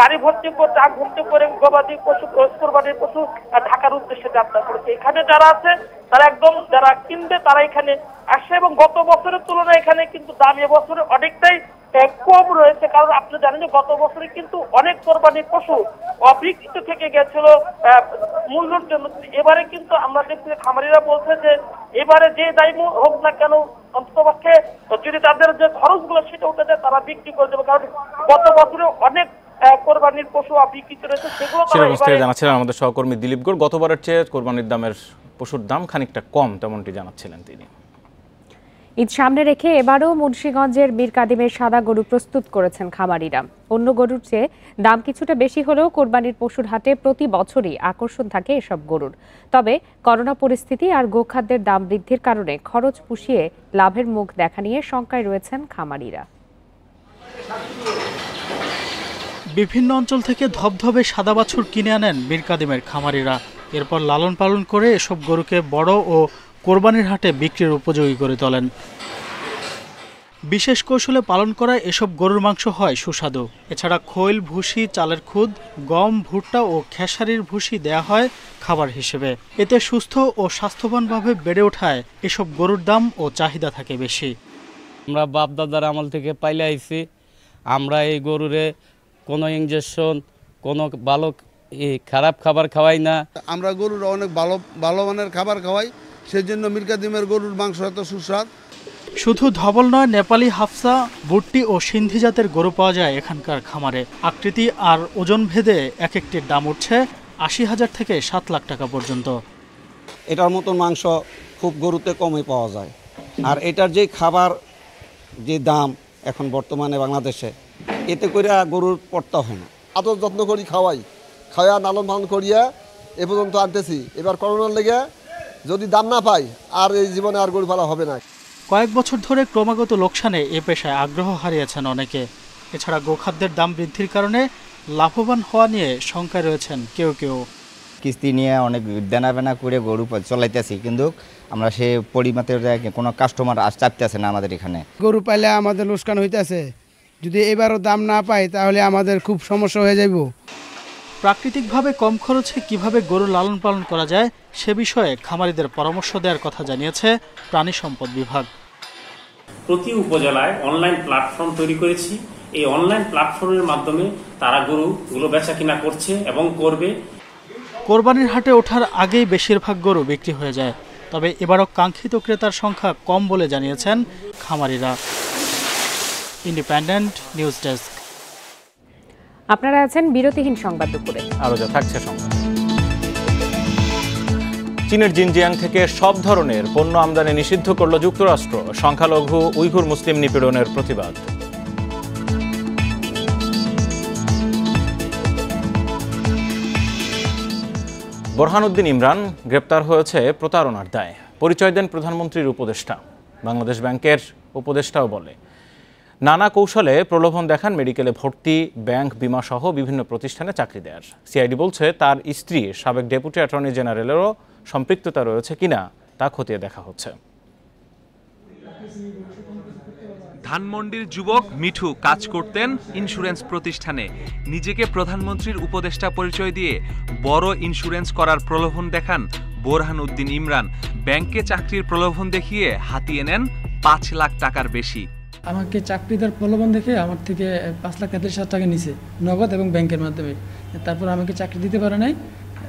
গাড়ি ভর্তি করে ট্রাক ভর্তি করে গবাদি পশু কোরবানির পশু ঢাকার উদ্দেশ্যে যাত্রা করেছে। এখানে যারা আছে তারা একদম যারা কিনবে তারা এখানে আসে এবং গত বছরের তুলনায় এখানে কিন্তু দাম এবছরে অনেকটাই কম রয়েছে। কারণ আপনি জানেন যে গত বছরে কিন্তু অনেক কোরবানির পশু অবিকৃত থেকে গেছিল মূল্যের জন্য। এবারে কিন্তু আমরা দেখছি খামারিরা বলছে যে এবারে যে দায় হোক না কেন অন্ততপক্ষে যদি তাদের যে খরচগুলো সেটা উঠে যায় তারা বিক্রি করে দেবে। কারণ গত বছরে অনেক কোরবানির পশু অবিকৃত রয়েছে সেগুলো জানাচ্ছিলেন আমাদের সহকর্মী দিলীপ গড়। গতবারের চেয়ে কোরবানির দামের পশুর দাম খানিকটা কম, তেমনটি জানাচ্ছিলেন তিনি। ঈদ সামনে রেখে এবারও মুন্সিগঞ্জের মীর কাদিমের সাদা গরু প্রস্তুত করেছেন খামারিরা। অন্য গরুর চেয়ে দাম কিছুটা বেশি হলেও কোরবানির পশুর হাটে প্রতি বছরই আকর্ষণ থাকে এসব গরুর। তবে করোনা পরিস্থিতি আর গোখাদ্যের দাম বৃদ্ধির কারণে খরচ পুষিয়ে লাভের মুখ দেখা নিয়ে শঙ্কায় রয়েছেন খামারিরা। বিভিন্ন অঞ্চল থেকে ধবধবে সাদা বাছুর কিনে আনেন মীর কাদিমের খামারিরা। এরপর লালন পালন করে এসব গরুকে বড় ও কোরবানির হাটে বিক্রির উপযোগী করে তোলেন। বিশেষ কৌশলে পালন করা এসব গরুর মাংস হয় সুস্বাদু। এছাড়া খৈল, ভুসি, চালের খুদ, গম, ভুট্টা ও খেসারির ভুসি দেয়া হয় খাবার হিসেবে। এতে সুস্থ ও স্বাস্থ্যবানভাবে বেড়ে ওঠায় এসব গরুর দাম ও চাহিদা থাকে বেশি। আমরা বাপ দাদার আমল থেকে পাইলে আইছি, আমরা এই গরুরে কোনো ইনজেকশন, কোনো ভালো খারাপ খাবার খাওয়াই না। আমরা গরুর অনেক ভালো মানের খাবার খাওয়াই, সেই জন্য মীর কাদিমের গরুর মাংস এত সুস্বাদ। শুধু ধবল নয়, নেপালি, হাফসা, বুট্টি ও সিন্ধি জাতের গরু পাওয়া যায় এখানকার খামারে। আকৃতি আর ওজন ভেদে এক একটির দাম উঠছে ৮০,০০০ থেকে ৭ লাখ টাকা পর্যন্ত। এটার মতো মাংস খুব গরুতে কমই পাওয়া যায়। আর এটার যে খাবার যে দাম এখন বর্তমানে বাংলাদেশে, এতে করে গরুর পড়তে হয় না। আদর যত্ন করি, খাওয়া লালন পালন করিয়া এ পর্যন্ত আনতেছি। এবার করোনার লেগে যদি দাম না পাই আর এই জীবনে আর গরু পালা হবে না। কয়েক বছর ধরে ক্রমাগত লোকসানে এ পেশায় আগ্রহ হারিয়েছেন অনেকে। এছাড়া গোখাদ্যের দাম বৃদ্ধির কারণে লাভবান হওয়া নিয়ে শঙ্কায় রয়েছেন কেউ কেউ। কিস্তি নিয়ে অনেক দেনা করে গরু চলাইতেছি, কিন্তু আমরা সে পরিমাতে কোনো কাস্টমার চাপতেছে না আমাদের এখানে। গরু পাইলে আমাদের লোকসান হইতেছে, যদি এবারও দাম না পাই তাহলে আমাদের খুব সমস্যা হয়ে যাইব। প্রাকৃতিকভাবে কম খরচে কিভাবে গরু লালন পালন করা যায় সে বিষয়ে খামারিদের পরামর্শ দেওয়ার কথা জানিয়েছে প্রাণী সম্পদ বিভাগ। প্রতি উপজেলায় অনলাইন প্ল্যাটফর্ম তৈরি করেছি। এই অনলাইন প্ল্যাটফর্মের মাধ্যমে তারা গরুগুলো বেচা কিনা করছে এবং করবে। কোরবানির হাটে ওঠার আগেই বেশিরভাগ গরু বিক্রি হয়ে যায়। তবে এবারও কাঙ্ক্ষিত ক্রেতার সংখ্যা কম বলে জানিয়েছেন খামারিরা। Independent news desk. আপনারা আছেন বিরতিহীন সংবাদ দুপুরে। আরো যা থাকছে সংবাদ। চীনের জিনজিয়াং থেকে সব ধরনের পণ্য আমদানি নিষিদ্ধ করল যুক্তরাষ্ট্র। সংখ্যালঘু উইঘুর মুসলিম নিপীড়নের প্রতিবাদ। বোরহানউদ্দিন ইমরান গ্রেপ্তার হয়েছে প্রতারণার দায়ে। পরিচয় দেন প্রধানমন্ত্রীর উপদেষ্টা। বাংলাদেশ ব্যাংকের উপদেষ্টাও বলে নানা কৌশলে প্রলোভন দেখান মেডিকেলে ভর্তি, ব্যাংক, বিমা সহ বিভিন্ন প্রতিষ্ঠানে চাকরি দেওয়ার। সিআইডি বলছে তার স্ত্রী সাবেক ডেপুটি অ্যাটর্নি জেনারেলেরও সম্পৃক্ততা রয়েছে কিনা তা খতিয়ে দেখা হচ্ছে। ধানমন্ডির যুবক মিঠু কাজ করতেন ইন্স্যুরেন্স প্রতিষ্ঠানে। নিজেকে প্রধানমন্ত্রীর উপদেষ্টা পরিচয় দিয়ে বড় ইন্স্যুরেন্স করার প্রলোভন দেখান বোরহানউদ্দিন ইমরান। ব্যাংকে চাকরির প্রলোভন দেখিয়ে হাতিয়ে নেন ৫ লাখ টাকার বেশি। আমাকে চাকরি দেওয়ার প্রলোভন দেখে আমার থেকে ৫,৩৫,০০০ টাকা নিছে নগদ এবং ব্যাংকের মাধ্যমে। তারপর আমাকে চাকরি দিতে পারে নাই।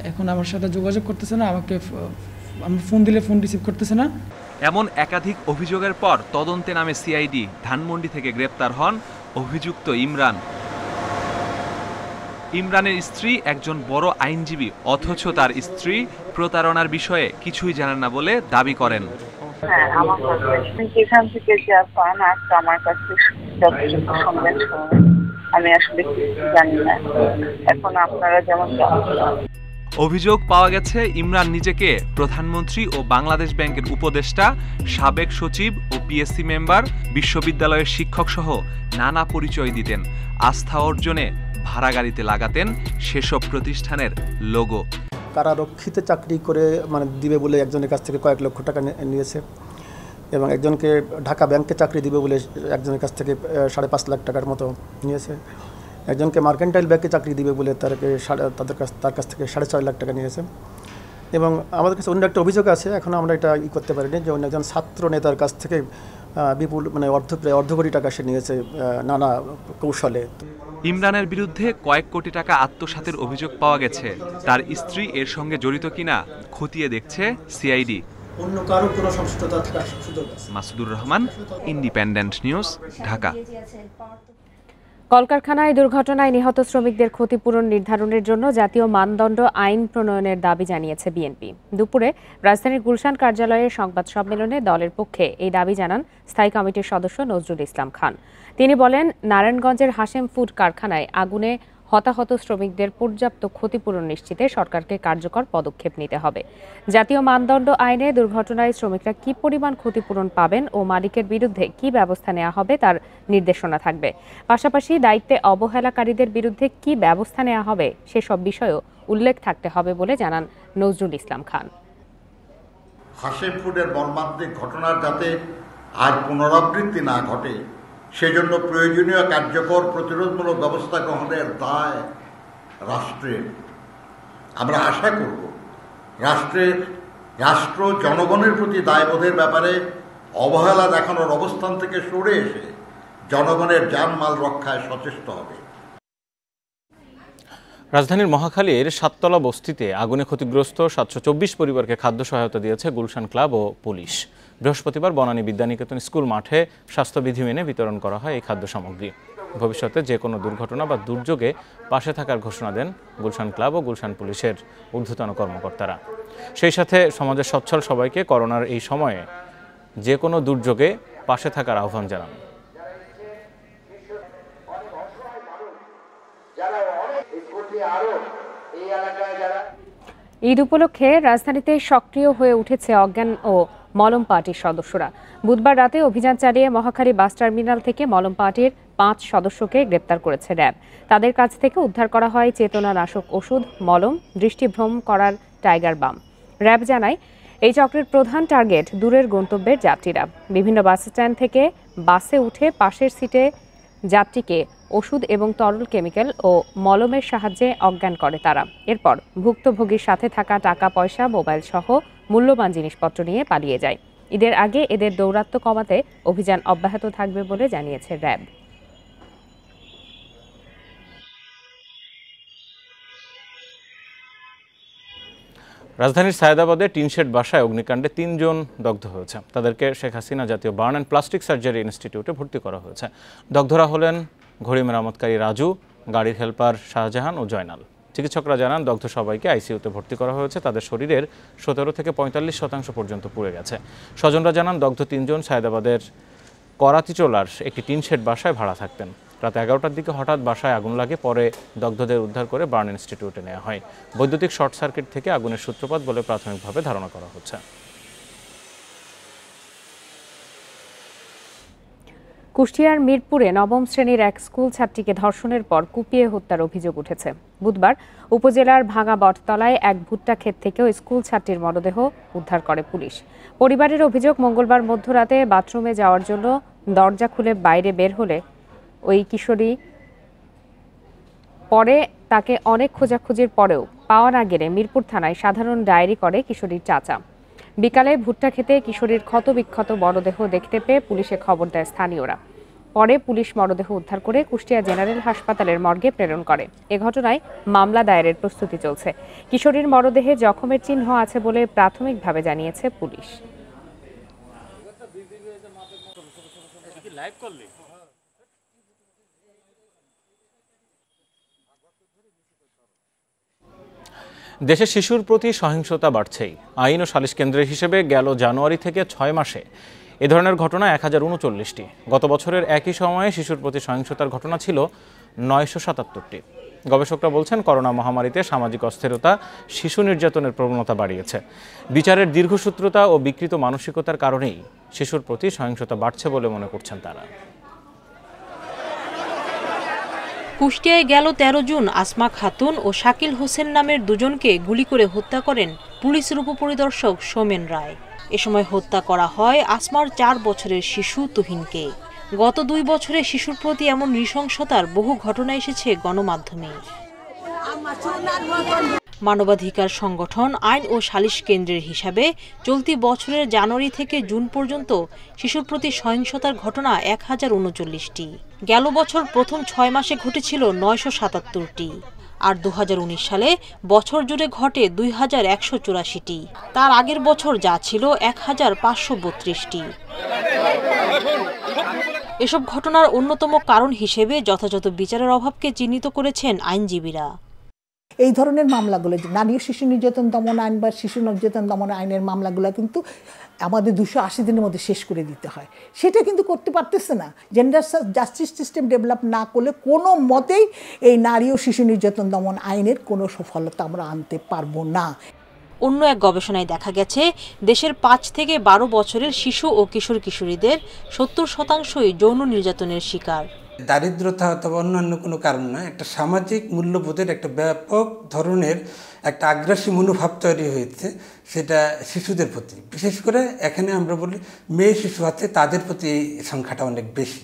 এখন আমার সাথে যোগাযোগ করতেছে না, আমাকে আমি ফোন দিলে ফোন রিসিভ করতেছে না। এমন একাধিক অভিযোগের পর তদন্তে নামে সিআইডি। ধানমন্ডি থেকে গ্রেপ্তার হন অভিযুক্ত ইমরান। ইমরানের স্ত্রী একজন বড় আইনজীবী, অথচ তার স্ত্রী প্রতারণার বিষয়ে কিছুই জানেন না বলে দাবি করেন। হ্যাঁ, আমার যেখান থেকে যা পান আমার কাছে যথেষ্ট শুনবেন, আমি আসলে কিছু জানি না। এখন আপনারা যেমন অভিযোগ পাওয়া গেছে ইমরান নিজেকে প্রধানমন্ত্রী ও বাংলাদেশ ব্যাংকের উপদেষ্টা, সাবেক সচিব ও পিএসসি মেম্বার, বিশ্ববিদ্যালয়ের শিক্ষক সহ নানা পরিচয় দিতেন। আস্থা অর্জনে ভাড়া গাড়িতে লাগাতেন সেসব প্রতিষ্ঠানের লোগো। কারারক্ষীতে চাকরি করে দিবে বলে একজনের কাছ থেকে কয়েক লক্ষ টাকা নিয়েছে এবং একজনকে ঢাকা ব্যাংকে চাকরি দিবে বলে একজনের কাছ থেকে 5.5 লাখ টাকার মতো নিয়েছে। একজনকে মার্কেন্টাইল ব্যাংকে চাকরি দিবে বলে তার কাছ থেকে 6.5 লাখ টাকা নিয়েছে। এবং আমাদের কাছে অন্য একটা অভিযোগ আছে, এখন আমরা এটা করতে পারিনি, যে অন্য একজন ছাত্র নেতার কাছ থেকে বিপুল প্রায় অর্ধ কোটি টাকা সে নিয়েছে নানা কৌশলে। ইমরানের বিরুদ্ধে কয়েক কোটি টাকা আত্মসাতের অভিযোগ পাওয়া গেছে। তার স্ত্রী এর সঙ্গে জড়িত কিনা খতিয়ে দেখছে সিআইডি। অন্য কারো কোনো সংশ্লিষ্টতা থাকার সুযোগ আছে। Masudur Rahman, Independent news, Dhaka. কলকারখানায় দুর্ঘটনায় নিহত শ্রমিকদের ক্ষতিপূরণ নির্ধারণের জন্য জাতীয় মানদণ্ড আইন প্রণয়নের দাবি জানিয়েছে বিএনপি। দুপুরে রাজধানীর গুলশান কার্যালয়ে সংবাদ সম্মেলনে দলের পক্ষে এই দাবি জানান স্থায়ী কমিটির সদস্য নজরুল ইসলাম খান। তিনি বলেন, নারায়ণগঞ্জের হাশেম ফুড কারখানায় আগুনে হতাহত শ্রমিকদের পর্যাপ্ত ক্ষতিপূরণ নিশ্চিতে সরকারকে কার্যকর পদক্ষেপ নিতে হবে। জাতীয় মানদণ্ড আইনে দুর্ঘটনায় শ্রমিকরা কি পরিমাণ ক্ষতিপূরণ পাবেন ও মালিকের বিরুদ্ধে কি ব্যবস্থা নেওয়া হবে তার নির্দেশনা থাকবে। পাশাপাশি দায়িত্বে অবহেলাকারীদের বিরুদ্ধে কি ব্যবস্থা নেওয়া হবে সেসব বিষয়েও উল্লেখ থাকতে হবে বলে জানান নজরুল ইসলাম খান। হাশেম ফুডের মর্মান্তিক ঘটনার যাতে আর পুনরাবৃত্তি না ঘটে সেজন্য প্রয়োজনীয় কার্যকর প্রতিরোধমূলক ব্যবস্থা গ্রহণের দায় রাষ্ট্রের। আমরা আশা করব রাষ্ট্র জনগণের প্রতি দায়বোধের ব্যাপারে অবহেলা দেখানোর অবস্থান থেকে সরে এসে জনগণের জানমাল রক্ষায় সচেষ্ট হবে। রাজধানীর মহাখালীর 7তলা বস্তিতে আগুনে ক্ষতিগ্রস্ত 724 পরিবারকে খাদ্য সহায়তা দিয়েছে গুলশান ক্লাব ও পুলিশ। বৃহস্পতিবার বনানী বিদ্যানিকেতন স্কুল মাঠে স্বাস্থ্যবিধি মেনে বিতরণ করা হয় এই খাদ্য সামগ্রী। ভবিষ্যতে যে কোনো দুর্ঘটনা বা দুর্যোগে পাশে থাকার ঘোষণা দেন গুলশান ক্লাব ও গুলশান পুলিশের ঊর্ধ্বতন কর্মকর্তারা। সেই সাথে সমাজের সচ্ছল সবাইকে করোনার এই সময়ে যে কোনো দুর্যোগে পাশে থাকার আহ্বান জানান। ঈদ উপলক্ষে রাজধানীতে সক্রিয় হয়ে উঠেছে অজ্ঞান ও মলম পার্টির সদস্যরা। বুধবার রাতে অভিযান চালিয়ে মহাখালী বাস টার্মিনাল থেকে মলম পার্টির 5 সদস্যকে গ্রেপ্তার করেছে র্যাব। তাদের কাছ থেকে উদ্ধার করা হয় চেতনানাশক ওষুধ, মলম, দৃষ্টিভ্রম করার টাইগার বাম। র্যাব জানায়, এই চক্রের প্রধান টার্গেট দূরের গন্তব্যের যাত্রীরা। বিভিন্ন বাস স্ট্যান্ড থেকে বাসে উঠে পাশের সিটে যাত্রীকে ওষুধ এবং তরল কেমিক্যাল ও মলমের সাহায্যে অজ্ঞান করে তারা। এরপর ভুক্তভোগীর সাথে থাকা টাকা পয়সা, মোবাইল সহ মূল্যবান জিনিসপত্র নিয়ে পালিয়ে যায়। ঈদের আগে এদের দৌরাত্ম্য কমাতে অভিযান অব্যাহত থাকবে বলে জানিয়েছে র্যাব। রাজধানীর সায়েদাবাদে টিনশেড বাসায় অগ্নিকাণ্ডে 3 জন দগ্ধ হয়েছে। তাদেরকে শেখ হাসিনা জাতীয় বার্ন অ্যান্ড প্লাস্টিক সার্জারি ইনস্টিটিউটে ভর্তি করা হয়েছে। দগ্ধরা হলেন ঘড়ি মেরামতকারী রাজু, গাড়ির হেলপার শাহজাহান ও জয়নাল। চিকিৎসকরা জানান, দগ্ধ সবাইকে আইসিইউতে ভর্তি করা হয়েছে। তাদের শরীরের 17 থেকে 45% পর্যন্ত পুড়ে গেছে। স্বজনরা জানান, দগ্ধ 3 জন সায়েদাবাদের করাতিচোলার একটি টিনশেড বাসায় ভাড়া থাকতেন। রাত 11টার দিকে হঠাৎ বাসায় আগুন লাগে। পরে দগ্ধদের উদ্ধার করে বার্ন ইনস্টিটিউটে নেওয়া হয়। বৈদ্যুতিক শর্ট সার্কিট থেকে আগুনের সূত্রপাত বলে প্রাথমিকভাবে ধারণা করা হচ্ছে। কুষ্টিয়ার মিরপুরে 9ম শ্রেণীর এক স্কুল ছাত্রীকে ধর্ষণের পর কুপিয়ে হত্যার অভিযোগ উঠেছে। বুধবার উপজেলার ভাঙা বটতলায় এক ভুট্টা ক্ষেত থেকেও স্কুল ছাত্রীর মরদেহ উদ্ধার করে পুলিশ। পরিবারের অভিযোগ, মঙ্গলবার মধ্যরাতে বাথরুমে যাওয়ার জন্য দরজা খুলে বাইরে বের হলে ওই কিশোরী পরে তাকে অনেক খোঁজাখুঁজির পরেও পাওয়া না গেলে মিরপুর থানায় সাধারণ ডায়েরি করে কিশোরীর চাচা। বিকালে ভুট্টা খেতে কিশোরীর ক্ষতবিক্ষত মরদেহ দেখতে পেয়ে পুলিশে খবর দেয় স্থানীয়রা। পরে পুলিশ মরদেহ উদ্ধার করে কুষ্টিয়া জেনারেল হাসপাতালের মর্গে প্রেরণ করে। এ ঘটনায় মামলা দায়েরের প্রস্তুতি চলছে। কিশোরীর মরদেহে জখমের চিহ্ন আছে বলে প্রাথমিকভাবে জানিয়েছে পুলিশ। দেশে শিশুর প্রতি সহিংসতা বাড়ছেই। আইন ও সালিশ কেন্দ্রের হিসেবে গেল জানুয়ারি থেকে 6 মাসে এ ধরনের ঘটনা 1039টি। গত বছরের একই সময়ে শিশুর প্রতি সহিংসতার ঘটনা ছিল 977টি। গবেষকরা বলছেন, করোনা মহামারীতে সামাজিক অস্থিরতা শিশু নির্যাতনের প্রবণতা বাড়িয়েছে। বিচারের দীর্ঘসূত্রতা ও বিকৃত মানসিকতার কারণেই শিশুর প্রতি সহিংসতা বাড়ছে বলে মনে করছেন তারা। কুষ্টিয়ায় গেল 13 জুন আসমা খাতুন ও শাকিল হোসেন নামের দুজনকে গুলি করে হত্যা করেন পুলিশের উপপরিদর্শক সৌমেন রায়। এ সময় হত্যা করা হয় আসমার 4 বছরের শিশু তুহিনকে। গত 2 বছরে শিশুর প্রতি এমন নৃশংসতার বহু ঘটনা এসেছে গণমাধ্যমে। মানবাধিকার সংগঠন আইন ও সালিশ কেন্দ্রের হিসাবে চলতি বছরের জানুয়ারি থেকে জুন পর্যন্ত শিশুর প্রতি সহিংসতার ঘটনা 1039টি। গেল বছর প্রথম 6 মাসে ঘটেছিল 977টি, আর 2019 সালে বছর জুড়ে ঘটে 2184টি। তার আগের বছর যা ছিল 1532টি। এসব ঘটনার অন্যতম কারণ হিসেবে যথাযথ বিচারের অভাবকে চিহ্নিত করেছেন আইনজীবীরা। এই ধরনের মামলাগুলো, নারী শিশু নির্যাতন দমন আইন বা শিশু নির্যাতন দমন আইনের মামলাগুলো কিন্তু আমাদের 280 দিনের মধ্যে শেষ করে দিতে হয়। সেটা কিন্তু করতে পারতেছে না। জেন্ডার জাস্টিস সিস্টেম ডেভেলপ না করলে কোনো মতেই এই নারী ও শিশু নির্যাতন দমন আইনের কোনো সফলতা আমরা আনতে পারবো না। অন্য এক গবেষণায় দেখা গেছে, দেশের 5 থেকে 12 বছরের শিশু ও কিশোর কিশোরীদের 70%ই যৌন নির্যাতনের শিকার। দারিদ্রতা অথবা অন্যান্য কোনো কারণ না, একটা সামাজিক মূল্যবোধের একটা ব্যাপক ধরনের একটা আগ্রাসী মনোভাব তৈরি হয়েছে, সেটা শিশুদের প্রতি। বিশেষ করে এখানে আমরা বলি মেয়ে শিশু আছে, তাদের প্রতি এই সংখ্যাটা অনেক বেশি।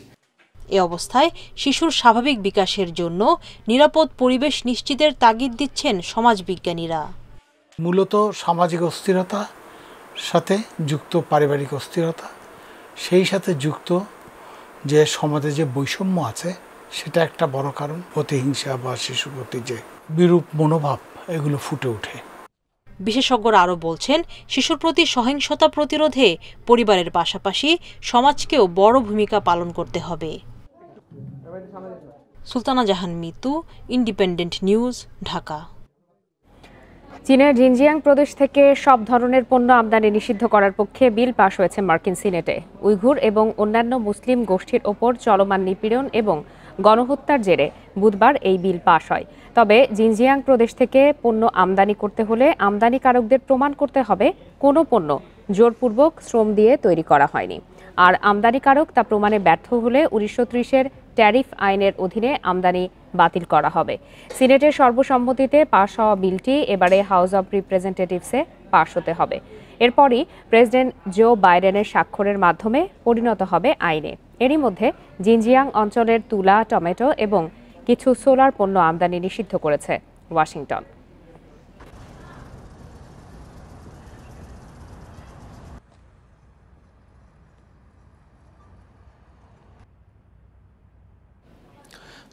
এ অবস্থায় শিশুর স্বাভাবিক বিকাশের জন্য নিরাপদ পরিবেশ নিশ্চিতের তাগিদ দিচ্ছেন সমাজবিজ্ঞানীরা। মূলত সামাজিক অস্থিরতা সাথে যুক্ত পারিবারিক অস্থিরতা, সেই সাথে যুক্ত যে সমাজে যে বৈষম্য আছে, সেটা একটা বড় কারণ। প্রতিহিংসা বা শিশুর প্রতি যে বিরূপ মনোভাব, এগুলো ফুটে ওঠে। বিশেষজ্ঞরা আরও বলছেন, শিশুর প্রতি সহিংসতা প্রতিরোধে পরিবারের পাশাপাশি সমাজকেও বড় ভূমিকা পালন করতে হবে। সুলতানা জাহান মিতু, ইন্ডিপেন্ডেন্ট নিউজ, ঢাকা। চীনের জিনজিয়াং প্রদেশ থেকে সব ধরনের পণ্য আমদানি নিষিদ্ধ করার পক্ষে বিল পাশ হয়েছে মার্কিন সিনেটে। উইঘুর এবং অন্যান্য মুসলিম গোষ্ঠীর ওপর চলমান নিপীড়ন এবং গণহত্যার জেরে বুধবার এই বিল পাশ হয়। তবে জিনজিয়াং প্রদেশ থেকে পণ্য আমদানি করতে হলে আমদানিকারকদের প্রমাণ করতে হবে কোনো পণ্য জোরপূর্বক শ্রম দিয়ে তৈরি করা হয়নি। আর আমদানিকারক তা প্রমাণে ব্যর্থ হলে 1930-এর ট্যারিফ আইনের অধীনে আমদানি বাতিল করা হবে। সিনেটের সর্বসম্মতিতে পাশ হওয়া বিলটি এবারে হাউস অব রিপ্রেজেন্টেটিভসে পাশ হতে হবে। এরপরই প্রেসিডেন্ট জো বাইডেনের স্বাক্ষরের মাধ্যমে পরিণত হবে আইনে। এরই মধ্যে জিনজিয়াং অঞ্চলের তুলা, টমেটো এবং কিছু সোলার পণ্য আমদানি নিষিদ্ধ করেছে ওয়াশিংটন।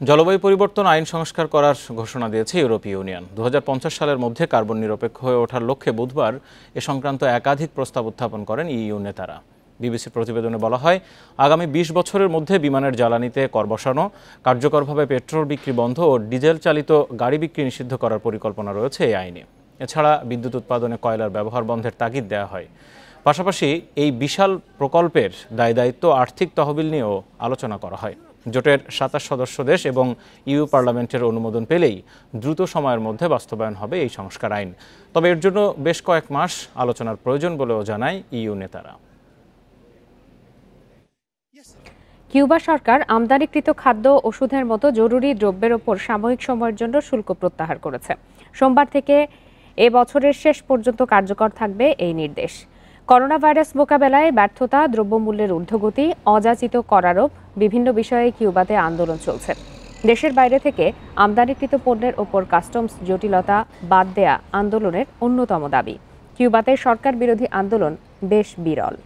জলবায়ু পরিবর্তন আইন সংস্কার করার ঘোষণা দিয়েছে ইউরোপীয় ইউনিয়ন। 2050 সালের মধ্যে কার্বন নিরপেক্ষ হয়ে ওঠার লক্ষ্যে বুধবার এ সংক্রান্ত একাধিক প্রস্তাব উত্থাপন করেন ইইউ নেতারা। বিবিসির প্রতিবেদনে বলা হয়, আগামী 20 বছরের মধ্যে বিমানের জ্বালানিতে কর বসানো, কার্যকরভাবে পেট্রোল বিক্রি বন্ধ ও ডিজেল চালিত গাড়ি বিক্রি নিষিদ্ধ করার পরিকল্পনা রয়েছে এই আইনে। এছাড়া বিদ্যুৎ উৎপাদনে কয়লার ব্যবহার বন্ধের তাগিদ দেওয়া হয়। পাশাপাশি এই বিশাল প্রকল্পের দায়িত্ব আর্থিক তহবিল নিয়েও আলোচনা করা হয়। জোটের 27 সদস্য দেশ এবং ইউ পার্লামেন্টের অনুমোদন পেলেই দ্রুত সময়ের মধ্যে বাস্তবায়ন হবে এই সংস্কার আইন। তবে এর জন্য বেশ কয়েক মাস আলোচনার প্রয়োজন বলেও জানায় ইইউ নেতারা। কিউবা সরকার আমদানিকৃত খাদ্য, ওষুধের মতো জরুরি দ্রব্যের ওপর সাময়িক সময়ের জন্য শুল্ক প্রত্যাহার করেছে। সোমবার থেকে এ বছরের শেষ পর্যন্ত কার্যকর থাকবে এই নির্দেশ। করোনা ভাইরাস মোকাবেলায় ব্যর্থতা, দ্রব্যমূল্যের ঊর্ধ্বগতি, অযাচিত করারোপ, বিভিন্ন বিষয়ে কিউবাতে আন্দোলন চলছে। দেশের বাইরে থেকে আমদানিকৃত পণ্যের ওপর কাস্টমস জটিলতা বাদ দেয়া আন্দোলনের অন্যতম দাবি। কিউবাতে সরকার বিরোধী আন্দোলন বেশ বিরল।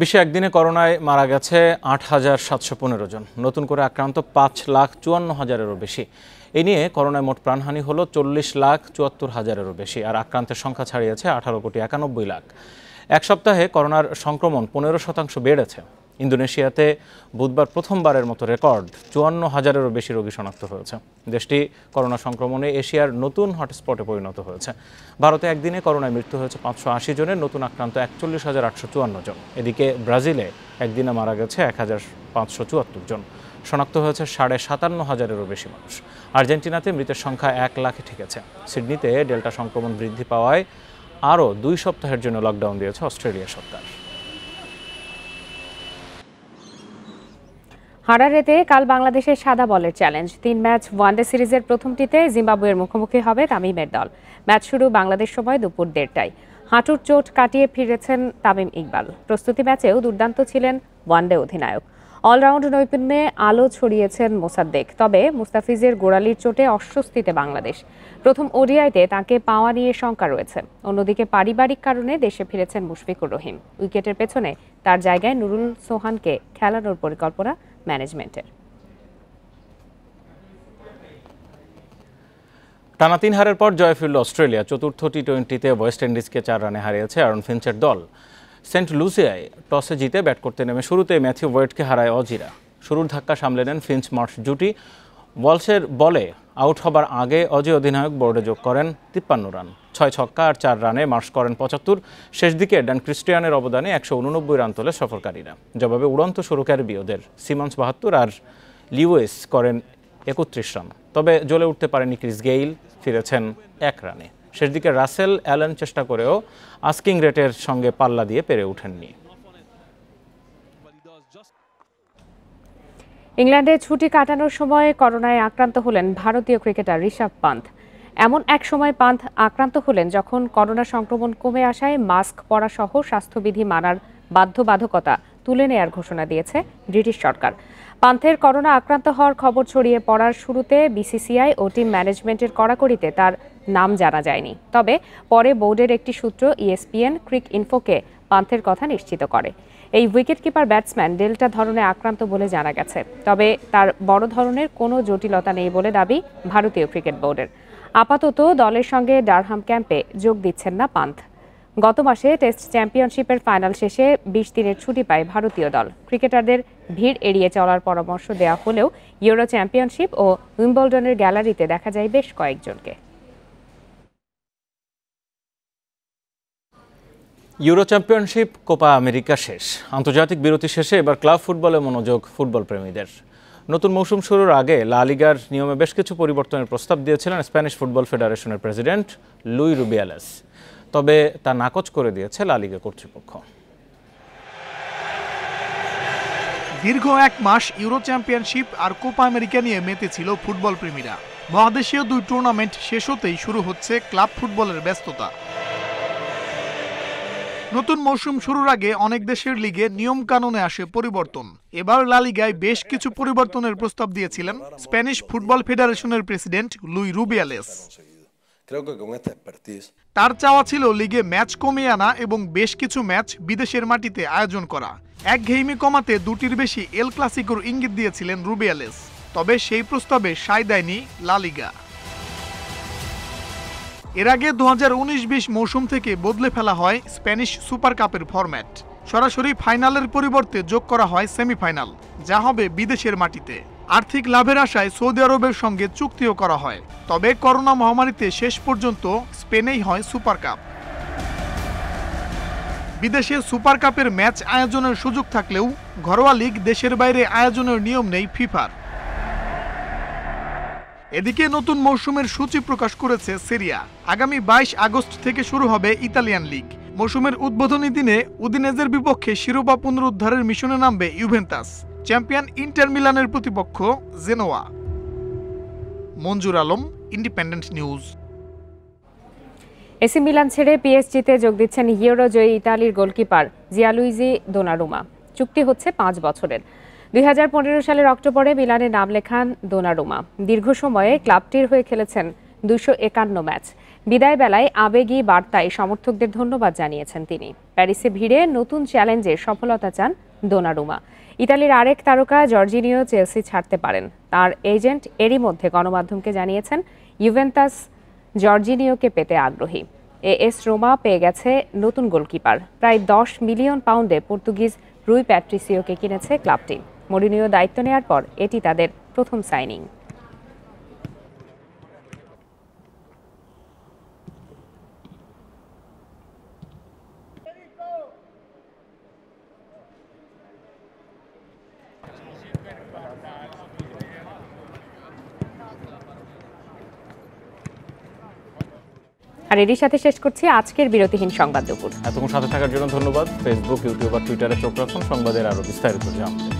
বিশ্বে একদিনে করোনায় মারা গেছে 8,715 জন। নতুন করে আক্রান্ত 5,54,000-এরও বেশি। এ নিয়ে করোনায় মোট প্রাণহানি হলো 40,74,000-এরও বেশি। আর আক্রান্তের সংখ্যা ছাড়িয়েছে 18,91,00,000। এক সপ্তাহে করোনার সংক্রমণ 15% বেড়েছে। ইন্দোনেশিয়াতে বুধবার প্রথমবারের মতো রেকর্ড ৫৪,০০০-এরও বেশি রোগী শনাক্ত হয়েছে। দেশটি করোনা সংক্রমণে এশিয়ার নতুন হটস্পটে পরিণত হয়েছে। ভারতে একদিনে করোনায় মৃত্যু হয়েছে ৫৮০ জনের, নতুন আক্রান্ত ৪১,৮৫৪ জন। এদিকে ব্রাজিলে একদিনে মারা গেছে ১,৫৭৪ জন। শনাক্ত হয়েছে ৫৭,৫০০-এরও বেশি মানুষ। আর্জেন্টিনাতে মৃতের সংখ্যা ১ লাখে ঠেকেছে। সিডনিতে ডেল্টা সংক্রমণ বৃদ্ধি পাওয়ায় আরও ২ সপ্তাহের জন্য লকডাউন দিয়েছে অস্ট্রেলিয়া সরকার। হারারেতে কাল বাংলাদেশের সাদা বলের চ্যালেঞ্জ। ৩ ম্যাচ ওয়ানডে সিরিজের প্রথমটিতে জিম্বাবুয়ের মুখোমুখি হবে তামিমের দল। ম্যাচ শুরু বাংলাদেশ সময় দুপুর ১:৩০টায়। হাঁটুর চোট কাটিয়ে ফিরেছেন তামিম ইকবাল। প্রস্তুতি ম্যাচেও দুর্দান্ত ছিলেন ওয়ানডে অধিনায়ক। অলরাউন্ড নৈপুণ্যে আলো ছড়িয়েছেন মোসাদ্দেক। তবে মুস্তাফিজের গোড়ালির চোটে অস্বস্তিতে বাংলাদেশ। প্রথম ওডিআইতে তাকে পাওয়া নিয়ে শঙ্কা রয়েছে। অন্যদিকে পারিবারিক কারণে দেশে ফিরেছেন মুশফিকুর রহিম। উইকেটের পেছনে তার জায়গায় নুরুল সোহানকে খেলানোর পরিকল্পনা ম্যানেজমেন্টের। টানা ৩ হারের পর জয় ফিরল অস্ট্রেলিয়া। চতুর্থ টি-20তে ওয়েস্ট ইন্ডিজকে ৪ রানে হারিয়েছে অ্যারন ফিঞ্চের দল। সেন্ট লুসিয়ায় টসে জিতে ব্যাট করতে নেমে শুরুতে ম্যাথিউ ওয়েডকে হারায় অজিরা। শুরুর ধাক্কা সামলে নেন ফিঞ্চ মার্শ জুটি। ওয়ালসের বলে আউট হবার আগে অজি অধিনায়ক বোর্ডে যোগ করেন ৫৩ রান। ৬ ছক্কা আর ৪ রানে মার্শ করেন ৭৫। শেষ দিকে ডান ক্রিস্টিয়ানের অবদানে ১৮৯ রান তোলে সফরকারীরা। জবাবে উড়ন্ত শুরু ক্যারিবীয়দের সিমন্স ৭২ আর লিউইস করেন ৩১ রান। তবে জ্বলে উঠতে পারেনি ক্রিস গেইল, ফিরেছেন ১ রানে। শেষ দিকে রাসেল অ্যালেন চেষ্টা করেও আস্কিং রেটের সঙ্গে পাল্লা দিয়ে পেরে ওঠেননি। ইংল্যান্ডে ছুটি কাটানোর সময় করোনায় আক্রান্ত হলেন ভারতীয় ক্রিকেটার ঋষভ পান্থ। এমন এক সময় পান্থ আক্রান্ত হলেন যখন করোনা সংক্রমণ কমে আসায় মাস্ক পরা সহ স্বাস্থ্যবিধি মানার বাধ্যবাধকতা তুলে নেয়ার ঘোষণা দিয়েছে ব্রিটিশ সরকার। পান্থের করোনা আক্রান্ত হওয়ার খবর ছড়িয়ে পড়ার শুরুতে বিসিসিআই ও টিম ম্যানেজমেন্টের কড়াকড়িতে তার নাম জানা যায়নি। তবে পরে বোর্ডের একটি সূত্র ইএসপিএন ক্রিক ইনফোকে পান্থের কথা নিশ্চিত করে। এই উইকেটকিপার ব্যাটসম্যান ডেল্টা ধরনের আক্রান্ত বলে জানা গেছে। তবে তার বড় ধরনের কোনো জটিলতা নেই বলে দাবি ভারতীয় ক্রিকেট বোর্ডের। আপাতত দলের সঙ্গে ডারহাম ক্যাম্পে যোগ দিচ্ছেন না পান্থ। গত মাসে টেস্ট চ্যাম্পিয়নশিপের ফাইনাল শেষে ২০ দিনের ছুটি পায় ভারতীয় দল। ক্রিকেটারদের ভিড় এড়িয়ে চলার পরামর্শ দেওয়া হলেও ইউরো চ্যাম্পিয়নশিপ ও উইম্বলডনের গ্যালারিতে দেখা যায় বেশ কয়েকজনকে। ইউরো চ্যাম্পিয়নশিপ, কোপা আমেরিকা শেষ। আন্তর্জাতিক বিরতি শেষে এবার ক্লাব ফুটবলে মনোযোগ ফুটবল প্রেমীদের। নতুন মৌসুম শুরুর আগে লা লিগার নিয়মে বেশ কিছু পরিবর্তনের প্রস্তাব দিয়েছিলেন স্প্যানিশ ফুটবল ফেডারেশনের প্রেসিডেন্ট লুই রুবিয়ালেস। তবে তা নাকচ করে দিয়েছে লা লিগা কর্তৃপক্ষ। দীর্ঘ ১ মাস ইউরো চ্যাম্পিয়নশিপ আর কোপা আমেরিকা নিয়ে মেতেছিল ফুটবল প্রেমীরা। মহাদেশীয় ২ টুর্নামেন্ট শেষ হতেই শুরু হচ্ছে ক্লাব ফুটবলের ব্যস্ততা। নতুন মৌসুম শুরুর আগে অনেক দেশের লিগে নিয়ম কানুনে আসে পরিবর্তন। এবার লা লিগায় বেশ কিছু পরিবর্তনের প্রস্তাব দিয়েছিলেন স্প্যানিশ ফুটবল ফেডারেশনের প্রেসিডেন্ট লুই রুবিয়ালেস। তার চাওয়া ছিল লিগে ম্যাচ কমিয়ে আনা এবং বেশ কিছু ম্যাচ বিদেশের মাটিতে আয়োজন করা। একঘেয়েমি কমাতে ২টির বেশি এল ক্লাসিকোর ইঙ্গিত দিয়েছিলেন রুবিয়ালেস। তবে সেই প্রস্তাবে সায় দেয়নি লা লিগা। এর আগে ২০১৯-২০ মৌসুম থেকে বদলে ফেলা হয় স্প্যানিশ সুপার কাপের ফরম্যাট। সরাসরি ফাইনালের পরিবর্তে যোগ করা হয় সেমিফাইনাল, যা হবে বিদেশের মাটিতে। আর্থিক লাভের আশায় সৌদি আরবের সঙ্গে চুক্তিও করা হয়। তবে করোনা মহামারীতে শেষ পর্যন্ত স্পেনেই হয় সুপার কাপ। বিদেশে সুপার কাপের ম্যাচ আয়োজনের সুযোগ থাকলেও ঘরোয়া লিগ দেশের বাইরে আয়োজনের নিয়ম নেই ফিফার। এদিকে নতুন মৌসুমের সূচি প্রকাশ করেছে সেরিয়া। আগামী ২২ আগস্ট থেকে শুরু হবে ইতালিয়ান লিগ। মৌসুমের উদ্বোধনী দিনে উদিনেজের বিপক্ষে শিরোপা পুনরুদ্ধারের মিশনে নামবে ইউভেন্টাস। চ্যাম্পিয়ন ইন্টার মিলানের প্রতিপক্ষ Genoa. Manzur Alam, Independent News. AC Milan ছেড়ে পিএসজিতে যোগ দিচ্ছেন ইউরো জয়ী ইতালির গোলকিপার জিয়ালুইজি দোনারুমা। চুক্তি হচ্ছে ৫ বছরের। ২০১৫ সালের অক্টোবরে মিলানে নাম লেখান দোনারুমা। দীর্ঘ সময়ে ক্লাবটির হয়ে খেলেছেন ২৫১ ম্যাচ। বিদায় বেলায় আবেগী বার্তায় সমর্থকদের ধন্যবাদ জানিয়েছেন তিনি। প্যারিসে ভিড়ে নতুন চ্যালেঞ্জে সফলতা চান দোনারুমা। ইতালির আরেক তারকা জর্জিনিও চেলসি ছাড়তে পারেন। তার এজেন্ট এরই মধ্যে গণমাধ্যমকে জানিয়েছেন ইউভেন্টাস জর্জিনিওকে পেতে আগ্রহী। এএস রোমা পেয়ে গেছে নতুন গোলকিপার। প্রায় ১০ মিলিয়ন পাউন্ডে পর্তুগিজ রুই প্যাট্রিসিওকে কিনেছে ক্লাবটি। মরিনিও দায়িত্ব নেওয়ার পর এটি তাদের প্রথম সাইনিং। আর এরই সাথে শেষ করছি আজকের বিরতিহীন সংবাদ দুপুর। এতক্ষণ সাথে থাকার জন্য ধন্যবাদ। ফেসবুক, ইউটিউব আর টুইটারে চোখ রাখুন সংবাদের আরো বিস্তারিত জানতে।